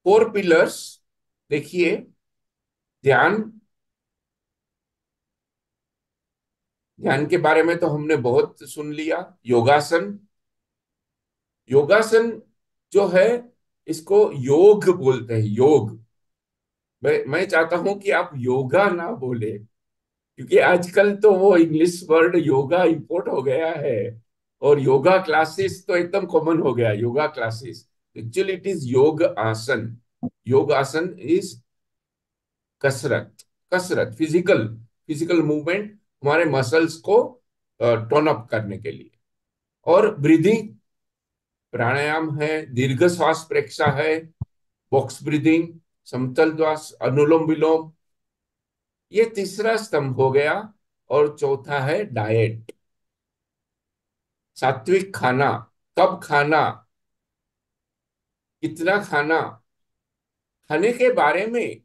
4 पिलर्स, देखिए, ध्यान, ध्यान के बारे में तो हमने बहुत सुन लिया। योगासन, योगासन जो है इसको योग बोलते हैं, योग। मैं चाहता हूं कि आप योगा ना बोले, क्योंकि आजकल तो वो इंग्लिश वर्ड योगा इंपोर्ट हो गया है। और योगा क्लासेस तो एकदम कॉमन हो गया, yoga classes. Actually it is योग आसन। योग आसन इज कसरत, कसरत, फिजिकल, फिजिकल मूवमेंट, हमारे मसल्स को टोन अप करने के लिए। और ब्रीदिंग, प्राणायाम है, दीर्घ श्वास प्रेक्षा है, बॉक्स ब्रीदिंग, समतल श्वास, अनुलोम विलोम, ये तीसरा स्तंभ हो गया। और चौथा है डाइट, सात्विक खाना। कब खाना, कितना खाना, खाने के बारे में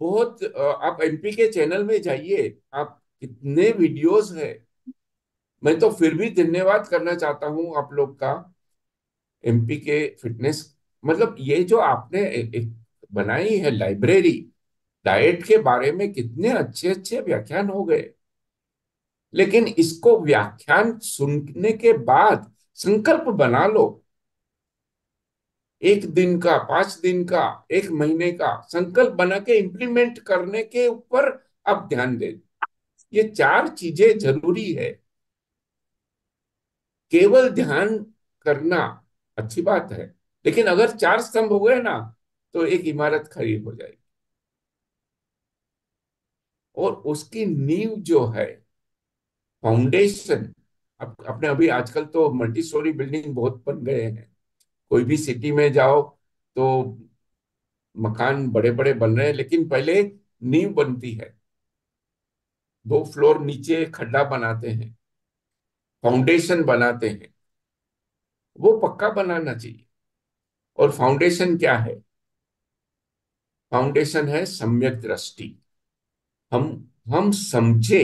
बहुत आप एमपी के चैनल में जाइए, आप कितने वीडियोस है। मैं तो फिर भी धन्यवाद करना चाहता हूं आप लोग का, एमपी के फिटनेस, मतलब ये जो आपने एक बनाई है लाइब्रेरी, डाइट के बारे में कितने अच्छे अच्छे व्याख्यान हो गए। लेकिन इसको व्याख्यान सुनने के बाद संकल्प बना लो, 1 दिन का, 5 दिन का, 1 महीने का संकल्प बना के इम्प्लीमेंट करने के ऊपर आप ध्यान दें। ये 4 चीजें जरूरी है। केवल ध्यान करना अच्छी बात है, लेकिन अगर 4 स्तंभ हो गए ना, तो एक इमारत खड़ी हो जाएगी। और उसकी नींव जो है, फाउंडेशन, अपने अभी आजकल तो मल्टी स्टोरी बिल्डिंग बहुत बन गए हैं। कोई भी सिटी में जाओ तो मकान बड़े बड़े बन रहे हैं, लेकिन पहले नींव बनती है। 2 फ्लोर नीचे खड्डा बनाते हैं, फाउंडेशन बनाते हैं। वो पक्का बनाना चाहिए। और फाउंडेशन क्या है? फाउंडेशन है सम्यक दृष्टि। हम हम समझे।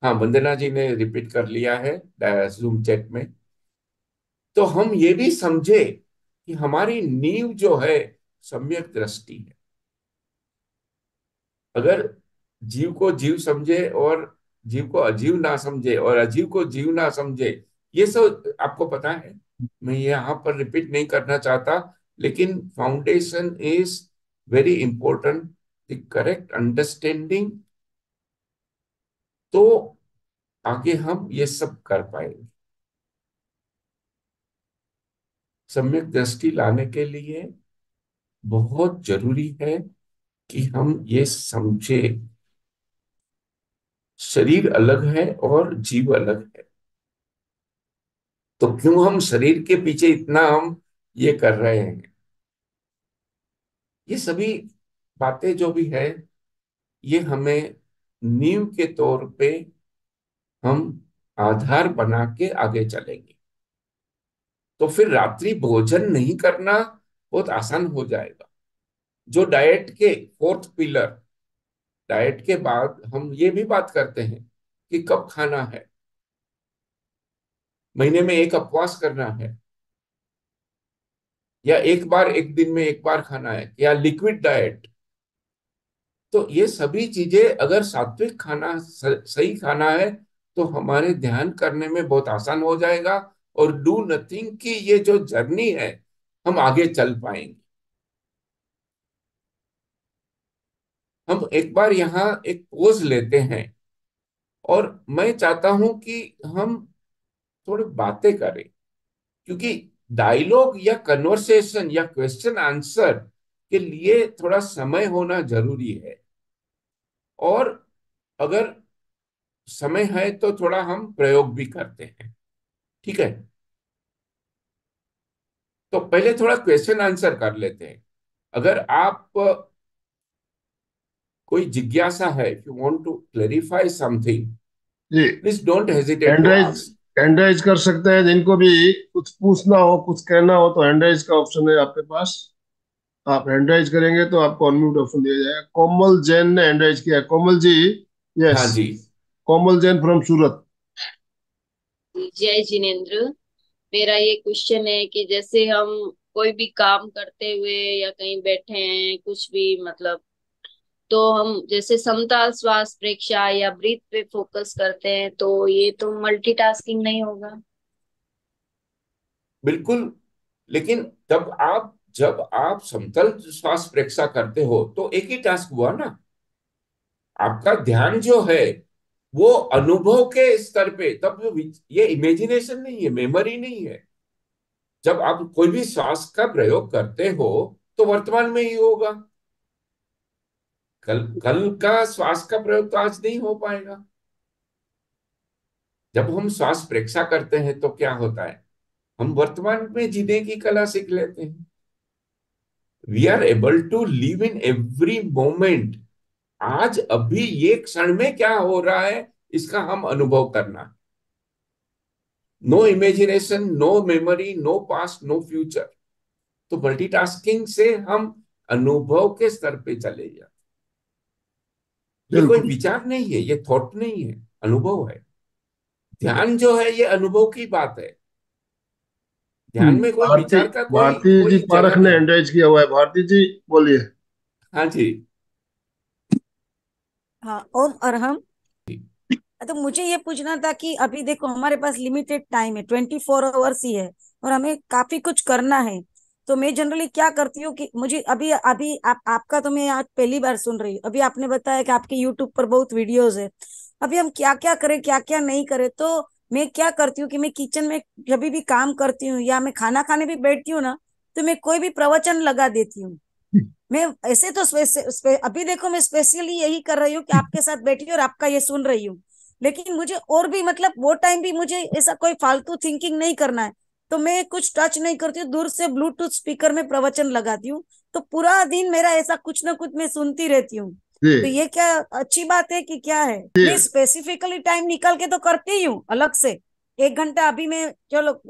हाँ, वंदना जी ने रिपीट कर लिया है जूम चैट में। तो हम ये भी समझे कि हमारी नींव जो है सम्यक दृष्टि है। अगर जीव को जीव समझे और जीव को अजीव ना समझे और अजीव को जीव ना समझे, ये सब आपको पता है, मैं यहाँ पर रिपीट नहीं करना चाहता। लेकिन foundation is very important, the correct understanding. तो आगे हम ये सब कर पाएंगे। सम्यक दृष्टि लाने के लिए बहुत जरूरी है कि हम ये समझे, शरीर अलग है और जीव अलग है। तो क्यों हम शरीर के पीछे इतना हम ये कर रहे हैं? ये सभी बातें जो भी है, ये हमें नींव के तौर पे हम आधार बना के आगे चलेंगे। तो फिर रात्रि भोजन नहीं करना बहुत आसान हो जाएगा। जो डाइट के 4th पिलर, डाइट के बाद हम ये भी बात करते हैं कि कब खाना है, महीने में एक उपवास करना है, या एक बार, एक दिन में एक बार खाना है, या लिक्विड डाइट। तो ये सभी चीजें, अगर सात्विक खाना, सही खाना है, तो हमारे ध्यान करने में बहुत आसान हो जाएगा। और डू नथिंग की ये जो जर्नी है, हम आगे चल पाएंगे। हम एक बार यहाँ एक पोज लेते हैं, और मैं चाहता हूं कि हम थोड़ी बातें करें, क्योंकि डायलॉग या कन्वर्सेशन या क्वेश्चन आंसर के लिए थोड़ा समय होना जरूरी है। और अगर समय है तो थोड़ा हम प्रयोग भी करते हैं। ठीक है, तो पहले थोड़ा क्वेश्चन आंसर कर लेते हैं। अगर आप कोई जिज्ञासा है, if you want to clarify something, जी, please don't hesitate hand to raise, ask. Hand raise कर सकते हैं। जिनको भी कुछ पूछना हो, कुछ कहना हो, तो हैंड राइज का ऑप्शन है आपके पास। आप हैंड राइज करेंगे तो आपको अनम्यूट ऑप्शन दिया जाएगा। कोमल जैन ने हैंड राइज किया है। कोमल जी, हाँ यस, जी। कोमल जैन फ्रॉम सूरत। जय जिनेन्द्र। मेरा ये क्वेश्चन है कि जैसे हम कोई भी काम करते हुए या कहीं बैठे हैं, कुछ भी मतलब, तो हम जैसे समता श्वास प्रेक्षा या ब्रीथ पे फोकस करते हैं, तो ये तो मल्टीटास्किंग नहीं होगा? बिल्कुल। लेकिन जब आप समतल श्वास प्रेक्षा करते हो तो एक ही टास्क हुआ ना। आपका ध्यान जो है वो अनुभव के स्तर पे, तब ये इमेजिनेशन नहीं है, मेमोरी नहीं है। जब आप कोई भी श्वास का प्रयोग करते हो तो वर्तमान में ही होगा। कल कल का श्वास का प्रयोग तो आज नहीं हो पाएगा। जब हम श्वास प्रेक्षा करते हैं तो क्या होता है, हम वर्तमान में जीने की कला सीख लेते हैं। We are able to live in every moment. आज अभी ये क्षण में क्या हो रहा है, इसका हम अनुभव करना। No imagination, no memory, no past, no future. तो मल्टीटास्किंग से हम अनुभव के स्तर पे चले जाते। ये कोई बिल्कुल। विचार नहीं है, ये थॉट नहीं है, अनुभव है। ध्यान जो है ये अनुभव की बात है। ध्यान में कोई भारती विचार का कोई भारती जी कोई पारख जगह ने नहीं। हैंड राइज किया हुआ है। भारती जी, बोलिए। हाँ जी। हाँ, ओम अरहम। तो मुझे ये पूछना था कि अभी देखो हमारे पास लिमिटेड टाइम है, 24 आवर्स ही है, और हमें काफी कुछ करना है। तो मैं जनरली क्या करती हूँ कि मुझे अभी अभी आपका तो मैं आज पहली बार सुन रही हूँ। अभी आपने बताया कि आपके यूट्यूब पर बहुत वीडियोस है। अभी हम क्या क्या करें क्या क्या नहीं करें, तो मैं क्या करती हूँ कि मैं किचन में जब भी काम करती हूँ या मैं खाना खाने भी बैठती हूँ ना, तो मैं कोई भी प्रवचन लगा देती हूँ। मैं ऐसे तो अभी देखो मैं स्पेशली यही कर रही हूँ कि आपके साथ बैठी हूँ और आपका ये सुन रही हूँ। लेकिन मुझे और भी मतलब वो टाइम भी मुझे ऐसा कोई फालतू थिंकिंग नहीं करना है। तो मैं कुछ टच नहीं करती हूँ, दूर से ब्लूटूथ स्पीकर में प्रवचन लगाती हूँ। तो पूरा दिन मेरा ऐसा कुछ ना कुछ मैं सुनती रहती हूँ। तो जी ये क्या अच्छी बात है कि क्या है? जी। मैं स्पेसिफिकली टाइम निकाल के तो करती ही हूँ अलग से। 1 घंटा अभी मैं चलो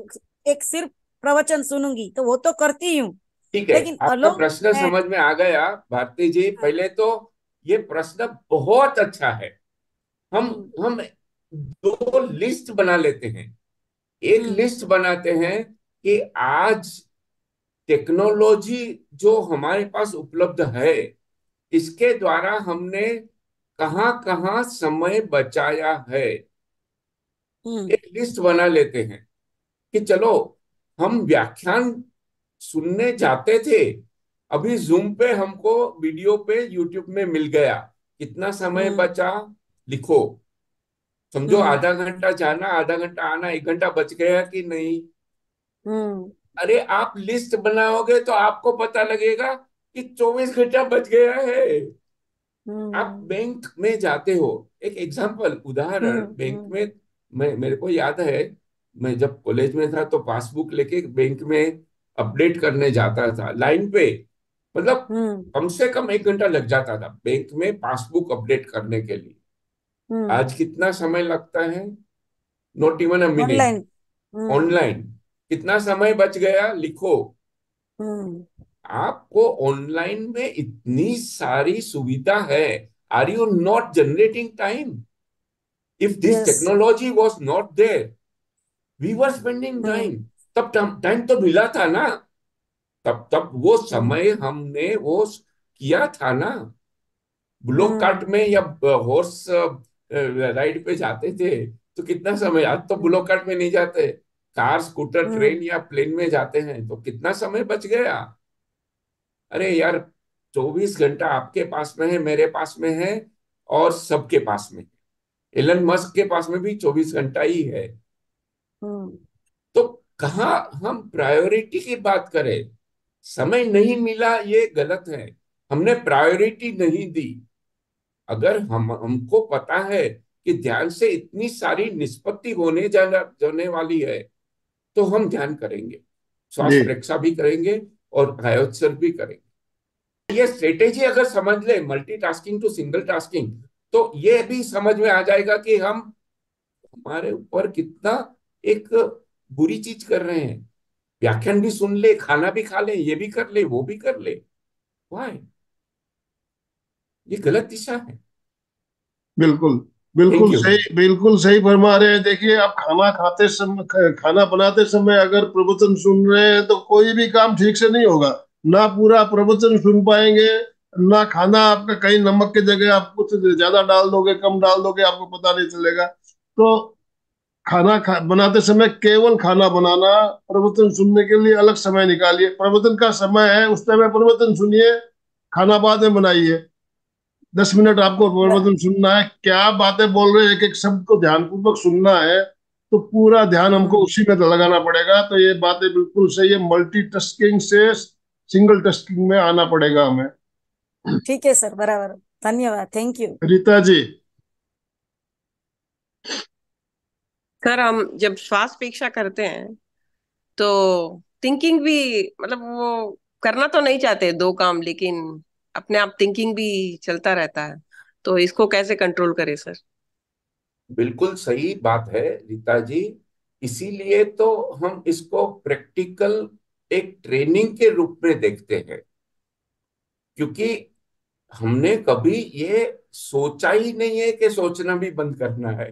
एक सिर्फ प्रवचन सुनूंगी तो वो तो करती ही हूँ। ठीक है, लेकिन आपका अलोंग प्रश्न दैट, समझ में आ गया भारती जी। पहले तो ये प्रश्न बहुत अच्छा है। हम हम्म हम दो लिस्ट बना लेते हैं। एक हम्म लिस्ट बनाते हैं कि आज टेक्नोलॉजी जो हमारे पास उपलब्ध है, इसके द्वारा हमने कहाँ कहाँ समय बचाया है। हम्म एक लिस्ट बना लेते हैं कि चलो, हम व्याख्यान सुनने जाते थे, अभी जूम पे हमको वीडियो पे यूट्यूब में मिल गया, कितना समय हम्म बचा, लिखो। समझो हम्म आधा घंटा जाना, आधा घंटा आना, 1 घंटा बच गया कि नहीं। हम्म अरे आप लिस्ट बनाओगे तो आपको पता लगेगा कि 24 घंटा बच गया है। आप हम्म बैंक में जाते हो, एक एग्जांपल उदाहरण बैंक हम्म में। मेरे को याद है, मैं जब कॉलेज में था तो पासबुक लेके बैंक में अपडेट करने जाता था लाइन पे। मतलब हम्म कम से कम 1 घंटा लग जाता था बैंक में पासबुक अपडेट करने के लिए। हम्म आज कितना समय लगता है? Not even a minute. Online. Hmm online कितना समय बच गया, लिखो। हम्म आपको ऑनलाइन में इतनी सारी सुविधा है। Are you not generating time? If this yes. Technology was not there, we were spending hmm time. तब टाइम तो मिला था ना। तब तब वो हम्म समय हमने वो किया था ना। ब्लॉक कार्ट हम्म में या हॉर्स राइड पे जाते थे तो कितना समय, आज तो ब्लॉक कार्ट में नहीं जाते, कार स्कूटर हम्म ट्रेन या प्लेन में जाते हैं, तो कितना समय बच गया। अरे यार, 24 घंटा आपके पास में है, मेरे पास में है, और सबके पास में। एलन मस्क के पास में भी 24 घंटा ही है। हम्म तो कहाँ हम प्रायोरिटी की बात करें? समय नहीं मिला ये गलत है, हमने प्रायोरिटी नहीं दी। अगर हमको पता है कि ध्यान से इतनी सारी निष्पत्ति जाने वाली है, तो हम ध्यान करेंगे, जी। श्वास प्रक्षा भी करेंगे और कायोत्सर्ग भी करेंगे। ये स्ट्रेटेजी अगर समझ ले, मल्टीटास्किंग टू सिंगल टास्किंग, तो ये भी समझ में आ जाएगा कि हम हमारे ऊपर कितना एक बुरी चीज कर रहे हैं। व्याख्यान भी सुन ले, खाना भी खा ले, ये भी कर ले, वो भी कर ले। वाह, ये गलत दिशा है। बिल्कुल थैंक यू। बिल्कुल सही फरमा रहे हैं। देखिए, आप खाना खाते समय, खाना बनाते समय अगर प्रवचन सुन रहे हैं तो कोई भी काम ठीक से नहीं होगा। ना पूरा प्रवचन सुन पाएंगे, ना खाना आपका, कहीं नमक की जगह आप कुछ ज्यादा डाल दोगे, कम डाल दोगे, आपको पता नहीं चलेगा। तो बनाते समय केवल खाना बनाना, प्रवचन सुनने के लिए अलग समय निकालिए। प्रवचन का समय है, उस समय प्रवचन सुनिए, खाना बाद में बनाइए। 10 मिनट आपको प्रवचन सुनना है, क्या बातें बोल रहे हैं, एक एक शब्द को ध्यानपूर्वक सुनना है। तो पूरा ध्यान हमको हम्म उसी में लगाना पड़ेगा। तो ये बातें बिल्कुल सही है, मल्टीटास्किंग से सिंगल टास्किंग में आना पड़ेगा हमें। ठीक है सर, बराबर। धन्यवाद, thank you. Rita ji. Sir, हम जब श्वास परीक्षा करते हैं तो थिंकिंग भी, मतलब वो करना तो नहीं चाहते दो काम, लेकिन अपने आप थिंकिंग भी चलता रहता है। तो इसको कैसे कंट्रोल करें सर? बिल्कुल सही बात है रीता जी। इसीलिए तो हम इसको प्रैक्टिकल एक ट्रेनिंग के रूप में देखते हैं, क्योंकि हमने कभी ये सोचा ही नहीं है कि सोचना भी बंद करना है।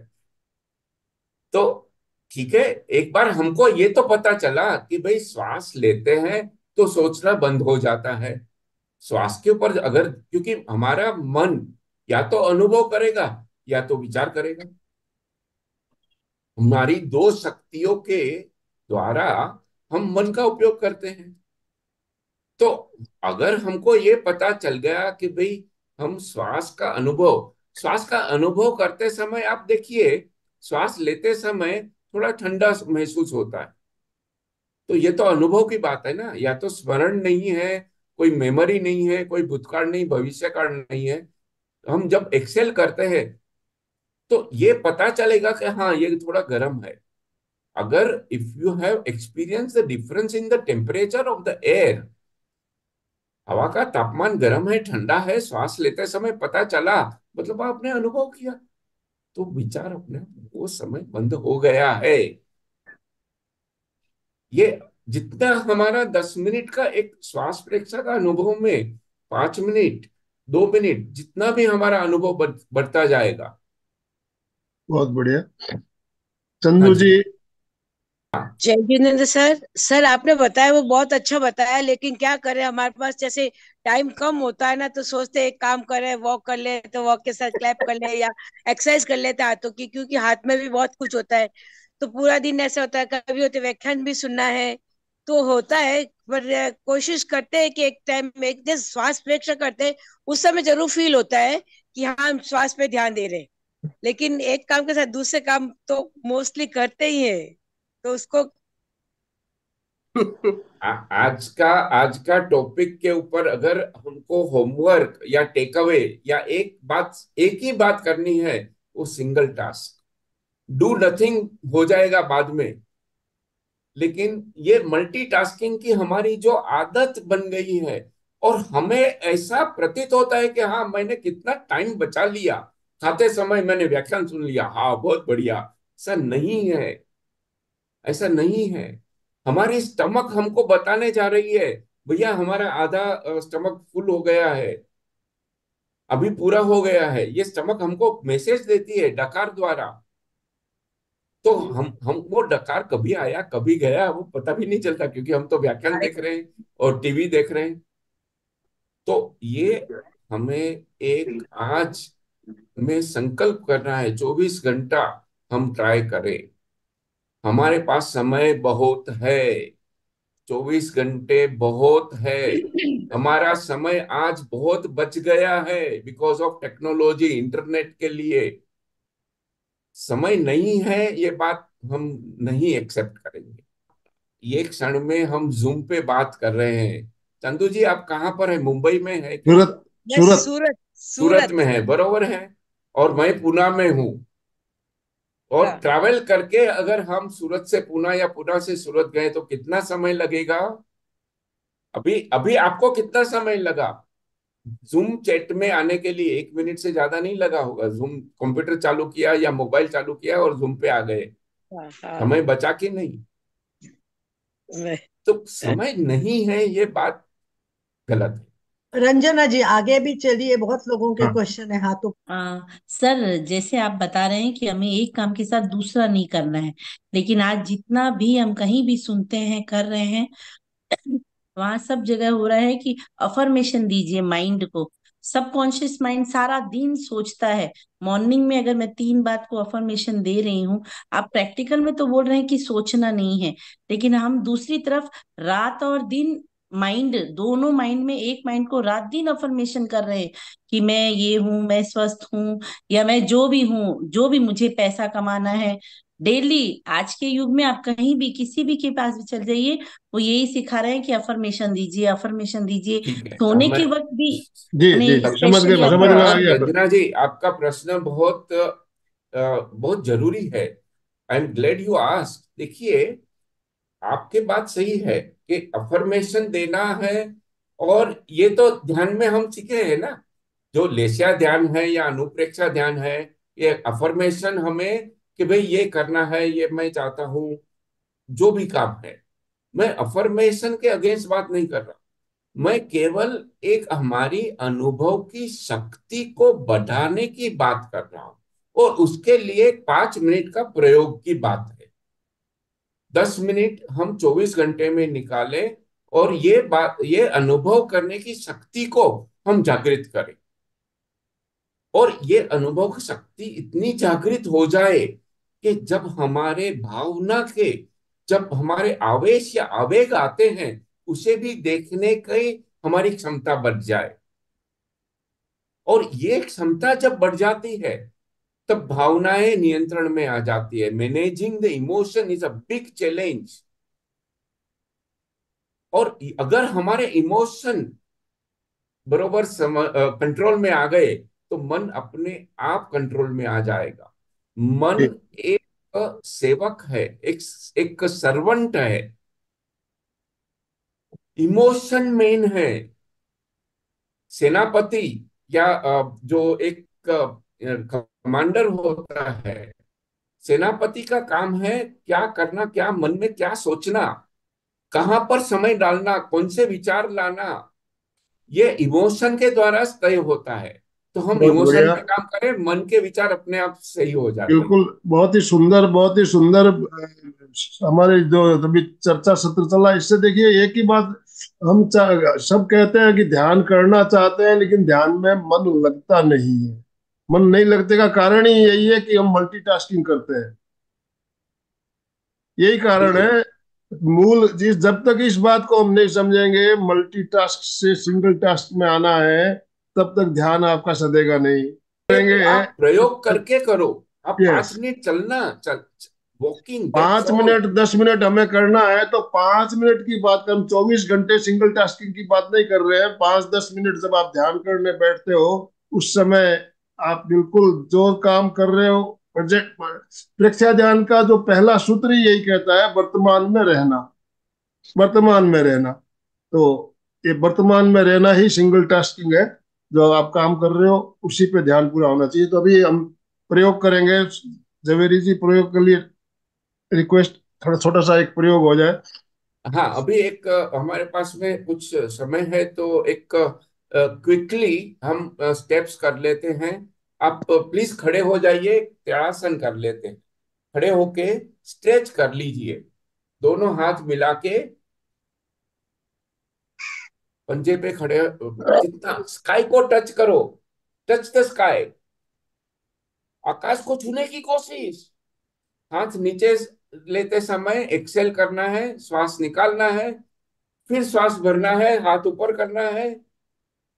तो ठीक है, एक बार हमको ये तो पता चला कि भाई श्वास लेते हैं तो सोचना बंद हो जाता है। श्वास के ऊपर अगर, क्योंकि हमारा मन या तो अनुभव करेगा या तो विचार करेगा। हमारी दो शक्तियों के द्वारा हम मन का उपयोग करते हैं। तो अगर हमको ये पता चल गया कि भाई हम श्वास का अनुभव करते समय, आप देखिए श्वास लेते समय थोड़ा ठंडा महसूस होता है, तो ये तो अनुभव की बात है ना। या तो स्मरण नहीं है, कोई मेमोरी नहीं है, कोई भूतकाल नहीं, भविष्यकाल नहीं है। हम जब एक्सेल करते हैं तो ये पता चलेगा कि हाँ ये थोड़ा गर्म है। अगर if you have experience the difference in the temperature of the air, हवा का तापमान गर्म है ठंडा है, श्वास लेते समय पता चला, मतलब आपने अनुभव किया, तो विचार अपने वो समय बंद हो गया है। ये जितना हमारा 10 मिनट का एक श्वास प्रेक्षा का अनुभव में 5 मिनट 2 मिनट जितना भी हमारा अनुभव बढ़ता जाएगा। बहुत बढ़िया। हाँ चंदू जी। जी। हाँ जय जिनेन्द्र सर। सर आपने बताया वो बहुत अच्छा बताया, लेकिन क्या करें, हमारे पास जैसे टाइम कम होता है ना, तो सोचते हैं एक काम करें, वॉक कर ले तो वॉक के साथ क्लैप कर ले या एक्सरसाइज कर लेते हैं हाथों की, क्योंकि हाथ में भी बहुत कुछ होता है। तो पूरा दिन ऐसा होता है, कभी होते व्याख्यान भी सुनना है तो होता है, पर कोशिश करते हैं कि एक टाइम में एक जैसे श्वास परीक्षा करते हैं, उस समय जरूर फील होता है कि हाँ हम श्वास पे ध्यान दे रहे हैं, लेकिन एक काम के साथ दूसरे काम तो मोस्टली करते ही है, तो उसको आज का टॉपिक के ऊपर अगर हमको होमवर्क या टेक अवे या एक ही बात करनी है, वो सिंगल टास्क, डू नथिंग हो जाएगा बाद में। लेकिन ये मल्टीटास्किंग की हमारी जो आदत बन गई है, और हमें ऐसा प्रतीत होता है कि हाँ मैंने कितना टाइम बचा लिया, खाते समय मैंने व्याख्यान सुन लिया, हाँ बहुत बढ़िया। ऐसा नहीं है, ऐसा नहीं है। हमारी स्टमक हमको बताने जा रही है, भैया हमारा आधा स्टमक फुल हो गया है, अभी पूरा हो गया है। ये स्टमक हमको मैसेज देती है डकार द्वारा। तो हम वो डकार कभी आया कभी गया वो पता भी नहीं चलता, क्योंकि हम तो व्याख्यान देख रहे हैं और टीवी देख रहे हैं। तो ये हमें एक आज में संकल्प करना है, 24 घंटा हम ट्राई करें। हमारे पास समय बहुत है, 24 घंटे बहुत है। हमारा समय आज बहुत बच गया है बिकॉज ऑफ टेक्नोलॉजी, इंटरनेट के लिए। समय नहीं है ये बात हम नहीं एक्सेप्ट करेंगे। ये क्षण में हम जूम पे बात कर रहे हैं। चंदू जी आप कहाँ पर है, मुंबई में है क्या? सूरत। यस, सूरत। सूरत सूरत सूरत। में है, बरोबर है। और मैं पूना में हूँ। और हाँ, ट्रैवल करके अगर हम सूरत से पूना या पूना से सूरत गए तो कितना समय लगेगा? अभी अभी आपको कितना समय लगा जूम चैट में आने के लिए? 1 मिनट से ज्यादा नहीं लगा होगा। जूम कंप्यूटर चालू किया या मोबाइल चालू किया और जूम पे आ गए। हाँ, हाँ। समय बचा कि नहीं? मैं- तो समय नहीं है ये बात गलत रंजना जी आगे भी चलिए, बहुत लोगों है। के हाँ क्वेश्चन है हाथों। सर जैसे आप बता रहे हैं कि हमें एक काम के साथ दूसरा नहीं करना है, लेकिन आज जितना भी हम कहीं भी सुनते हैं कर रहे हैं वहां सब जगह हो रहा है कि अफर्मेशन दीजिए माइंड को। सबकॉन्शियस माइंड सारा दिन सोचता है। मॉर्निंग में अगर मैं 3 बात को अफर्मेशन दे रही हूँ, आप प्रैक्टिकल में तो बोल रहे हैं कि सोचना नहीं है, लेकिन हम दूसरी तरफ रात और दिन माइंड दोनों माइंड में एक माइंड को रात दिन अफर्मेशन कर रहे हैं कि मैं ये हूँ, मैं स्वस्थ हूँ, या मैं जो भी हूँ, जो भी मुझे पैसा कमाना है। डेली आज के युग में आप कहीं भी किसी भी के पास भी चल जाइए, वो यही सिखा रहे हैं कि अफर्मेशन दीजिए, अफर्मेशन दीजिए। ठीक है। अब सोने मैं के वक्त भी जी जी उन्हें जी, समझ गए, स्पेशली समझ में आ आपका गया। रंजना जी आपका प्रश्न बहुत बहुत जरूरी है। I am Glade you ask. देखिए आपके बात सही है कि अफर्मेशन देना है, और ये तो ध्यान में हम सीखे हैं ना, जो लेस्या ध्यान है या अनुप्रेक्षा ध्यान है, ये अफर्मेशन हमें कि भाई ये करना है, ये मैं चाहता हूँ, जो भी काम है। मैं अफर्मेशन के अगेंस्ट बात नहीं कर रहा, मैं केवल एक हमारी अनुभव की शक्ति को बढ़ाने की बात कर रहा हूं, और उसके लिए 5 मिनट का प्रयोग की बात है। 10 मिनट हम 24 घंटे में निकालें और ये अनुभव करने की शक्ति को हम जागृत करें। और ये अनुभव की शक्ति इतनी जागृत हो जाए कि जब हमारे भावना के, जब हमारे आवेश या आवेग आते हैं, उसे भी देखने की हमारी क्षमता बढ़ जाए। और ये क्षमता जब बढ़ जाती है, तब भावनाएं नियंत्रण में आ जाती है। Managing the emotion is a big challenge. और अगर हमारे इमोशन बरोबर कंट्रोल में आ गए, तो मन अपने आप कंट्रोल में आ जाएगा। मन एक सेवक है, एक एक सर्वेंट है। इमोशन मैन है। सेनापति या जो एक कमांडर होता है, सेनापति का काम है क्या करना, क्या मन में क्या सोचना, कहां पर समय डालना, कौन से विचार लाना, ये इमोशन के द्वारा तय होता है। तो हम बहुत इमोशन बढ़िया। पे काम करें, मन के विचार अपने आप सही हो जाते हैं। बिल्कुल, बहुत ही सुंदर, बहुत ही सुंदर। हमारे जो अभी चर्चा सत्र चला, इससे देखिए एक ही बात सब कहते हैं कि ध्यान करना चाहते हैं, लेकिन ध्यान में मन लगता नहीं है। मन नहीं लगने का कारण ही यही है कि हम मल्टीटास्किंग करते हैं। यही कारण बिल्कुल। है। मूल जिस जब तक इस बात को हम नहीं समझेंगे मल्टीटास्क से सिंगल टास्क में आना है, तब तक ध्यान आपका सदेगा नहीं। करेंगे। आप प्रयोग करके करो। आप यस। 5 मिनट चलना, चल, वॉकिंग, दैट्स पांच ऑल। मिनट 10 मिनट हमें करना है, तो 5 मिनट की बात कर, हम 24 घंटे सिंगल टास्किंग की बात नहीं कर रहे हैं। 5-10 मिनट जब आप ध्यान करने बैठते हो, उस समय आप बिल्कुल जो काम कर रहे हो, प्रोजेक्ट प्रत्याध्यान ध्यान का जो पहला सूत्र ही यही कहता है, वर्तमान में रहना। वर्तमान में रहना। तो ये वर्तमान में रहना ही सिंगल टास्किंग है। जो आप काम कर रहे हो उसी पे ध्यान पूरा होना चाहिए। तो अभी हम प्रयोग करेंगे। जवेरी जी, प्रयोग के लिए रिक्वेस्ट, थोड़ा छोटा सा एक प्रयोग हो जाए। हाँ, अभी एक हमारे पास में कुछ समय है, तो एक क्विकली हम स्टेप्स कर लेते हैं। आप प्लीज खड़े हो जाइए, ताड़ासन कर लेते हैं। खड़े होके स्ट्रेच कर लीजिए, दोनों हाथ मिला के पंजे पे खड़े। जितना स्काई को टच करो, टच द स्काई, आकाश को छूने की कोशिश। हाथ नीचे लेते समय एक्सेल करना है, श्वास निकालना है, फिर श्वास भरना है, हाथ ऊपर करना है।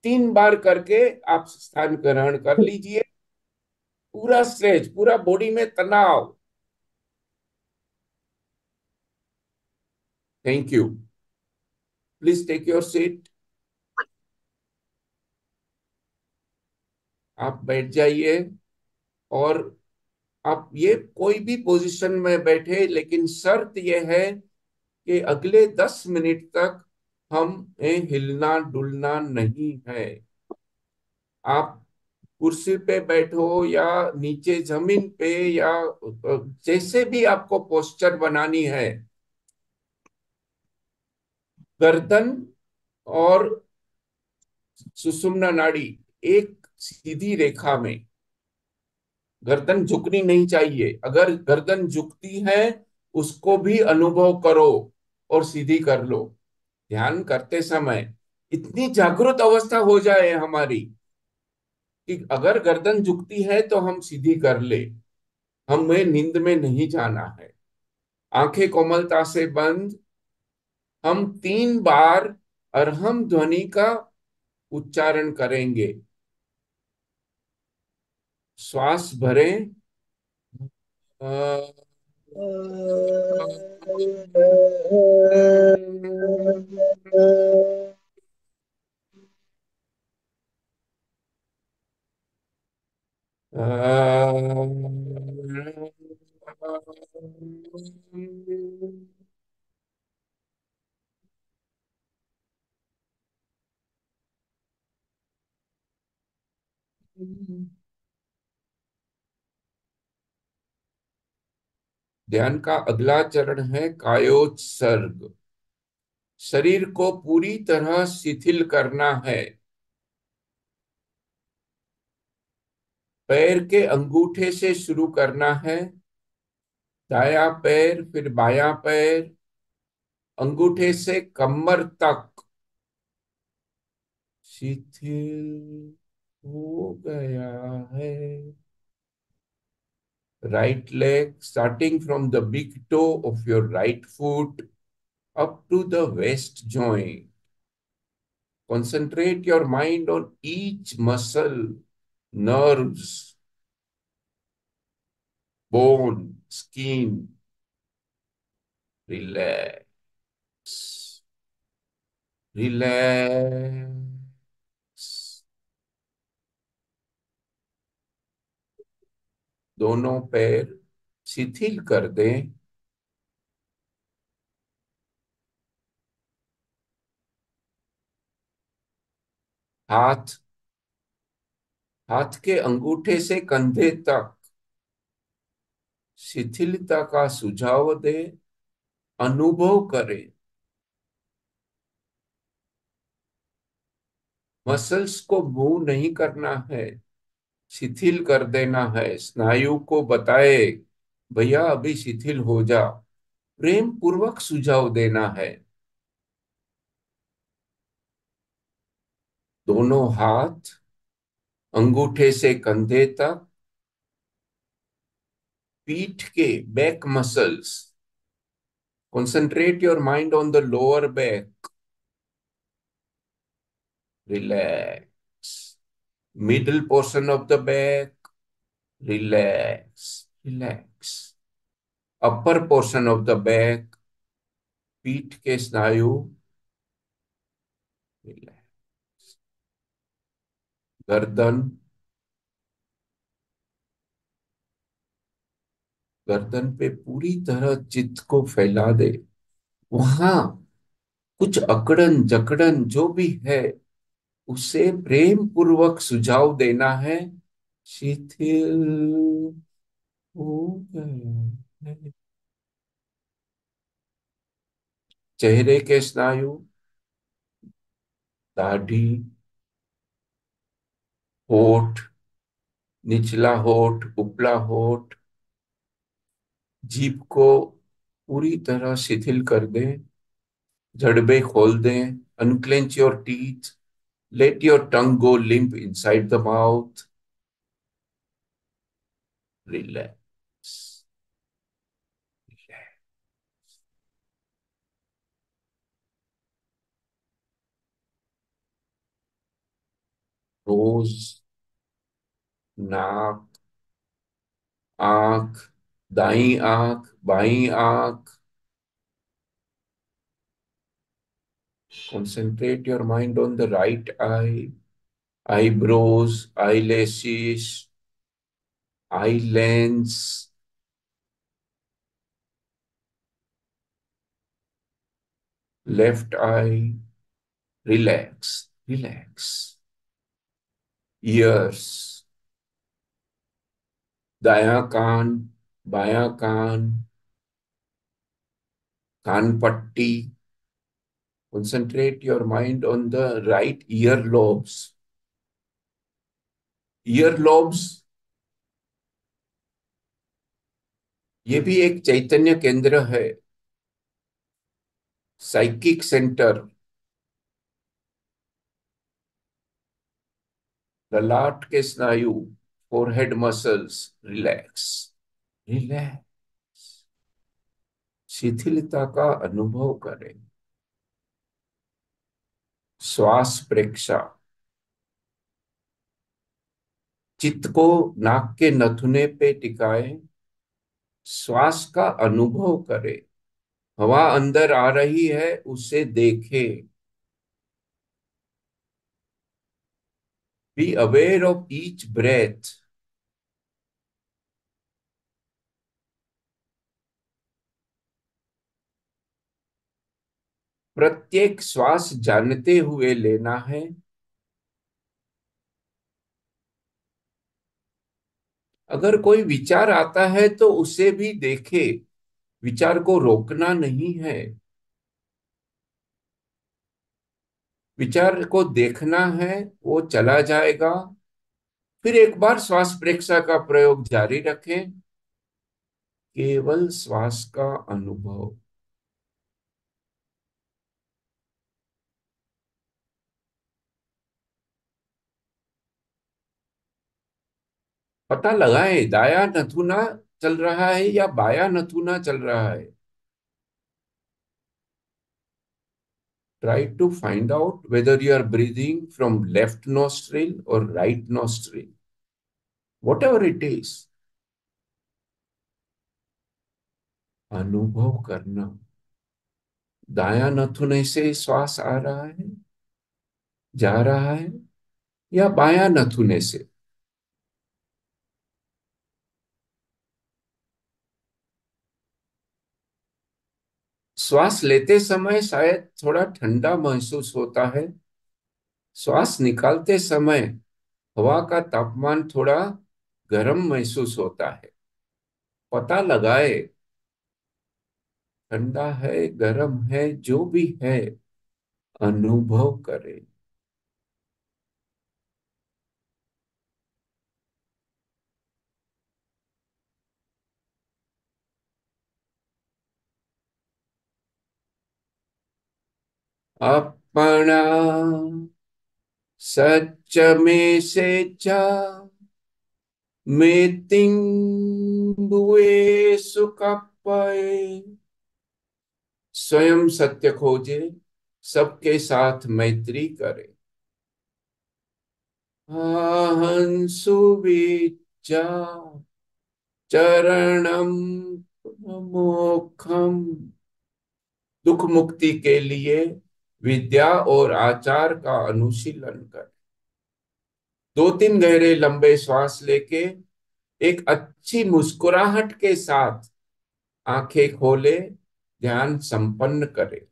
3 बार करके आप स्थान ग्रहण कर लीजिए। पूरा स्ट्रेच, पूरा बॉडी में तनाव। Thank you. Please take your seat. आप बैठ जाइए। और आप ये कोई भी पोजीशन में बैठे, लेकिन शर्त यह है कि अगले 10 मिनट तक हम हिलना डुलना नहीं है। आप कुर्सी पे बैठो या नीचे जमीन पे, या जैसे भी आपको पोस्चर बनानी है, गर्दन और सुषुम्ना नाड़ी एक सीधी रेखा में। गर्दन झुकनी नहीं चाहिए। अगर गर्दन झुकती है, उसको भी अनुभव करो और सीधी कर लो। ध्यान करते समय इतनी जागृत अवस्था हो जाए हमारी कि अगर गर्दन झुकती है तो हम सीधी कर ले। हमें नींद में नहीं जाना है। आंखें कोमलता से बंद। हम 3 बार अरहम ध्वनि का उच्चारण करेंगे। श्वास भरें। ध्यान का अगला चरण है कायोत्सर्ग। शरीर को पूरी तरह शिथिल करना है। पैर के अंगूठे से शुरू करना है। दायां पैर, फिर बायां पैर, अंगूठे से कमर तक शिथिल हो गया है। Right leg starting from the big toe of your right foot up to the waist joint. Concentrate your mind on each muscle, nerves, bone, skin. Relax. Relax. दोनों पैर शिथिल कर दें। हाथ हाथ के अंगूठे से कंधे तक शिथिलता का सुझाव दे, अनुभव करें। मसल्स को मूव नहीं करना है, शिथिल कर देना है। स्नायु को बताए भैया अभी शिथिल हो जा, प्रेम पूर्वक सुझाव देना है। दोनों हाथ अंगूठे से कंधे तक, पीठ के back muscles. Concentrate your mind on the lower back. Relax. Middle portion of the back. Relax. Relax. Upper portion of the back. पीठ के स्नायु। Relax. गर्दन गर्दन पे पूरी तरह चित्त को फैला दे। वहां कुछ अकड़न जकड़न जो भी है उसे प्रेम पूर्वक सुझाव देना है। शिथिल हो गया है। चेहरे के स्नायु, दाढ़ी, होठ, निचला होठ, उपला होठ, जीभ को पूरी तरह शिथिल कर दें। जड़बे खोल दें। Unclench your teeth, let your tongue go limp inside the mouth. Relax. Nose, नाक, आंख, दाई आंख, बाई आंख। Concentrate your mind on the right eye, eyebrows, eyelashes, eye lens, left eye. Relax, relax. Ears, दायां कान, बायां कान, कान पट्टी। Concentrate your mind on the right ear lobes. Ear lobes ये भी एक चैतन्य केंद्र है, साइकिक सेंटर। ललाट के स्नायु, फोरहेड मसल्स। Relax, relax. शिथिलता का अनुभव करें। श्वास प्रेक्षा, चित्त को नाक के नथुने पे टिकाए, श्वास का अनुभव करें। हवा अंदर आ रही है उसे देखे। Be aware of each breath. प्रत्येक श्वास जानते हुए लेना है। अगर कोई विचार आता है तो उसे भी देखे, विचार को रोकना नहीं है, विचार को देखना है। वो चला जाएगा। फिर एक बार श्वास प्रेक्षा का प्रयोग जारी रखें। केवल श्वास का अनुभव। पता लगाएं दाया नथुना चल रहा है या बाया नथुना चल रहा है? Try to find out whether you are breathing from left nostril or right nostril. Whatever it is, अनुभव करना। दाया नथुने से श्वास आ रहा है, जा रहा है, या बाया नथुने से? श्वास लेते समय शायद थोड़ा ठंडा महसूस होता है, श्वास निकालते समय हवा का तापमान थोड़ा गर्म महसूस होता है। पता लगाए, ठंडा है, गर्म है, जो भी है, अनुभव करें। अपना सच में से जा में तिंबुए सुख पाए। स्वयं सत्य खोजे, सबके साथ मैत्री करे। हंसु विचा चरणम मोक्षम। दुख मुक्ति के लिए विद्या और आचार का अनुशीलन कर। 2-3 गहरे लंबे श्वास लेके एक अच्छी मुस्कुराहट के साथ आंखें खोले, ध्यान संपन्न करे।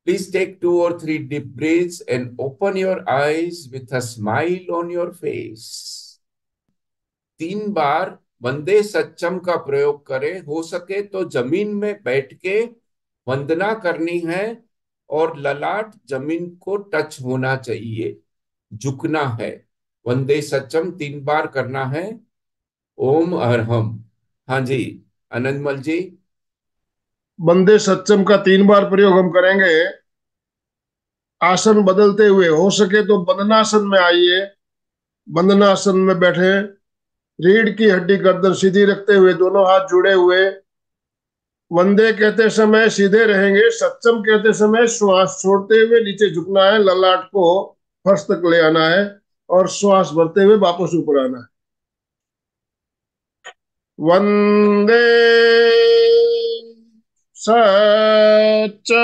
Please take 2 or 3 deep breaths and open your eyes with a smile on your face. 3 बार वंदे सच्चम का प्रयोग करें। हो सके तो जमीन में बैठ के वंदना करनी है और ललाट जमीन को टच होना चाहिए, झुकना है। वंदे सच्चम 3 बार करना है। ओम अरहम। हाँ जी, आनंदमल जी। वंदे सच्चम का 3 बार प्रयोग हम करेंगे। आसन बदलते हुए, हो सके तो बंदनासन में आइए, बंदनासन में बैठे, रीढ़ की हड्डी गर्दन सीधी रखते हुए, दोनों हाथ जुड़े हुए। वंदे कहते समय सीधे रहेंगे, सच्चम कहते समय श्वास छोड़ते हुए नीचे झुकना है, ललाट को फर्श तक ले आना है और श्वास भरते हुए वापस ऊपर आना है। वंदे सच्चम।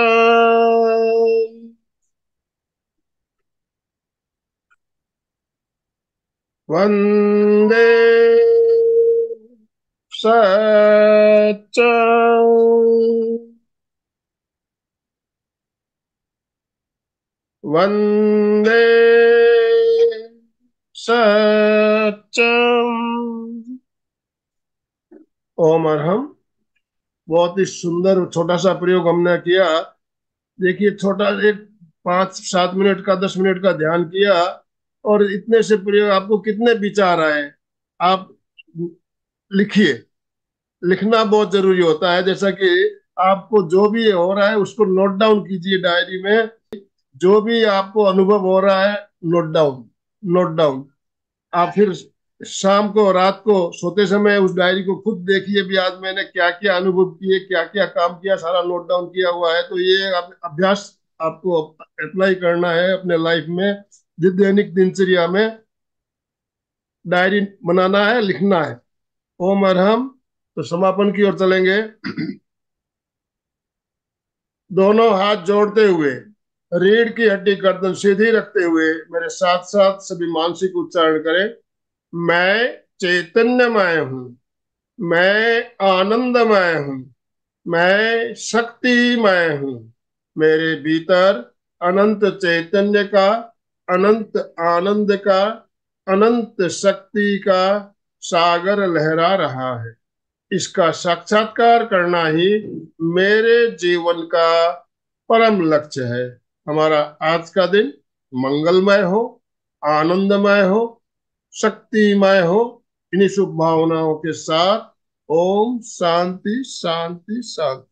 वंदे सच्चम। वंदे सच्चम। ओम अरहम। बहुत ही सुंदर छोटा सा प्रयोग हमने किया। देखिए, छोटा एक 5-7 मिनट का, 10 मिनट का ध्यान किया और इतने से प्रयोग आपको कितने विचार आए। आप लिखिए, लिखना बहुत जरूरी होता है। जैसा कि आपको जो भी हो रहा है उसको नोट डाउन कीजिए डायरी में। जो भी आपको अनुभव हो रहा है, नोट डाउन, नोट डाउन। आप फिर शाम को, रात को सोते समय उस डायरी को खुद देखिए भी आज मैंने क्या क्या अनुभव किए, क्या क्या काम किया, सारा नोट डाउन किया हुआ है। तो ये अभ्यास आपको अप्लाई करना है अपने लाइफ में। दैनिक दिनचर्या में डायरी बनाना है, लिखना है। ओम अरहम। तो समापन की ओर चलेंगे। दोनों हाथ जोड़ते हुए, रीढ़ की हड्डी गर्दन सीधी रखते हुए मेरे साथ साथ सभी मानसिक उच्चारण करें। मैं चैतन्यमय हूँ, मैं आनंदमय हूँ, मैं शक्तिमय हूँ। मेरे भीतर अनंत चैतन्य का, अनंत आनंद का, अनंत शक्ति का सागर लहरा रहा है। इसका साक्षात्कार करना ही मेरे जीवन का परम लक्ष्य है। हमारा आज का दिन मंगलमय हो, आनंदमय हो, शक्तिमय हो। इन्हीं शुभ भावनाओं के साथ ओम शांति शांति शांति।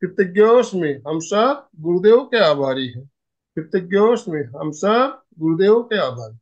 कृतज्ञोस्मि, हम सब गुरुदेव के आभारी हैं। कृतज्ञोस्मि, हम सब गुरुदेव के आभारी।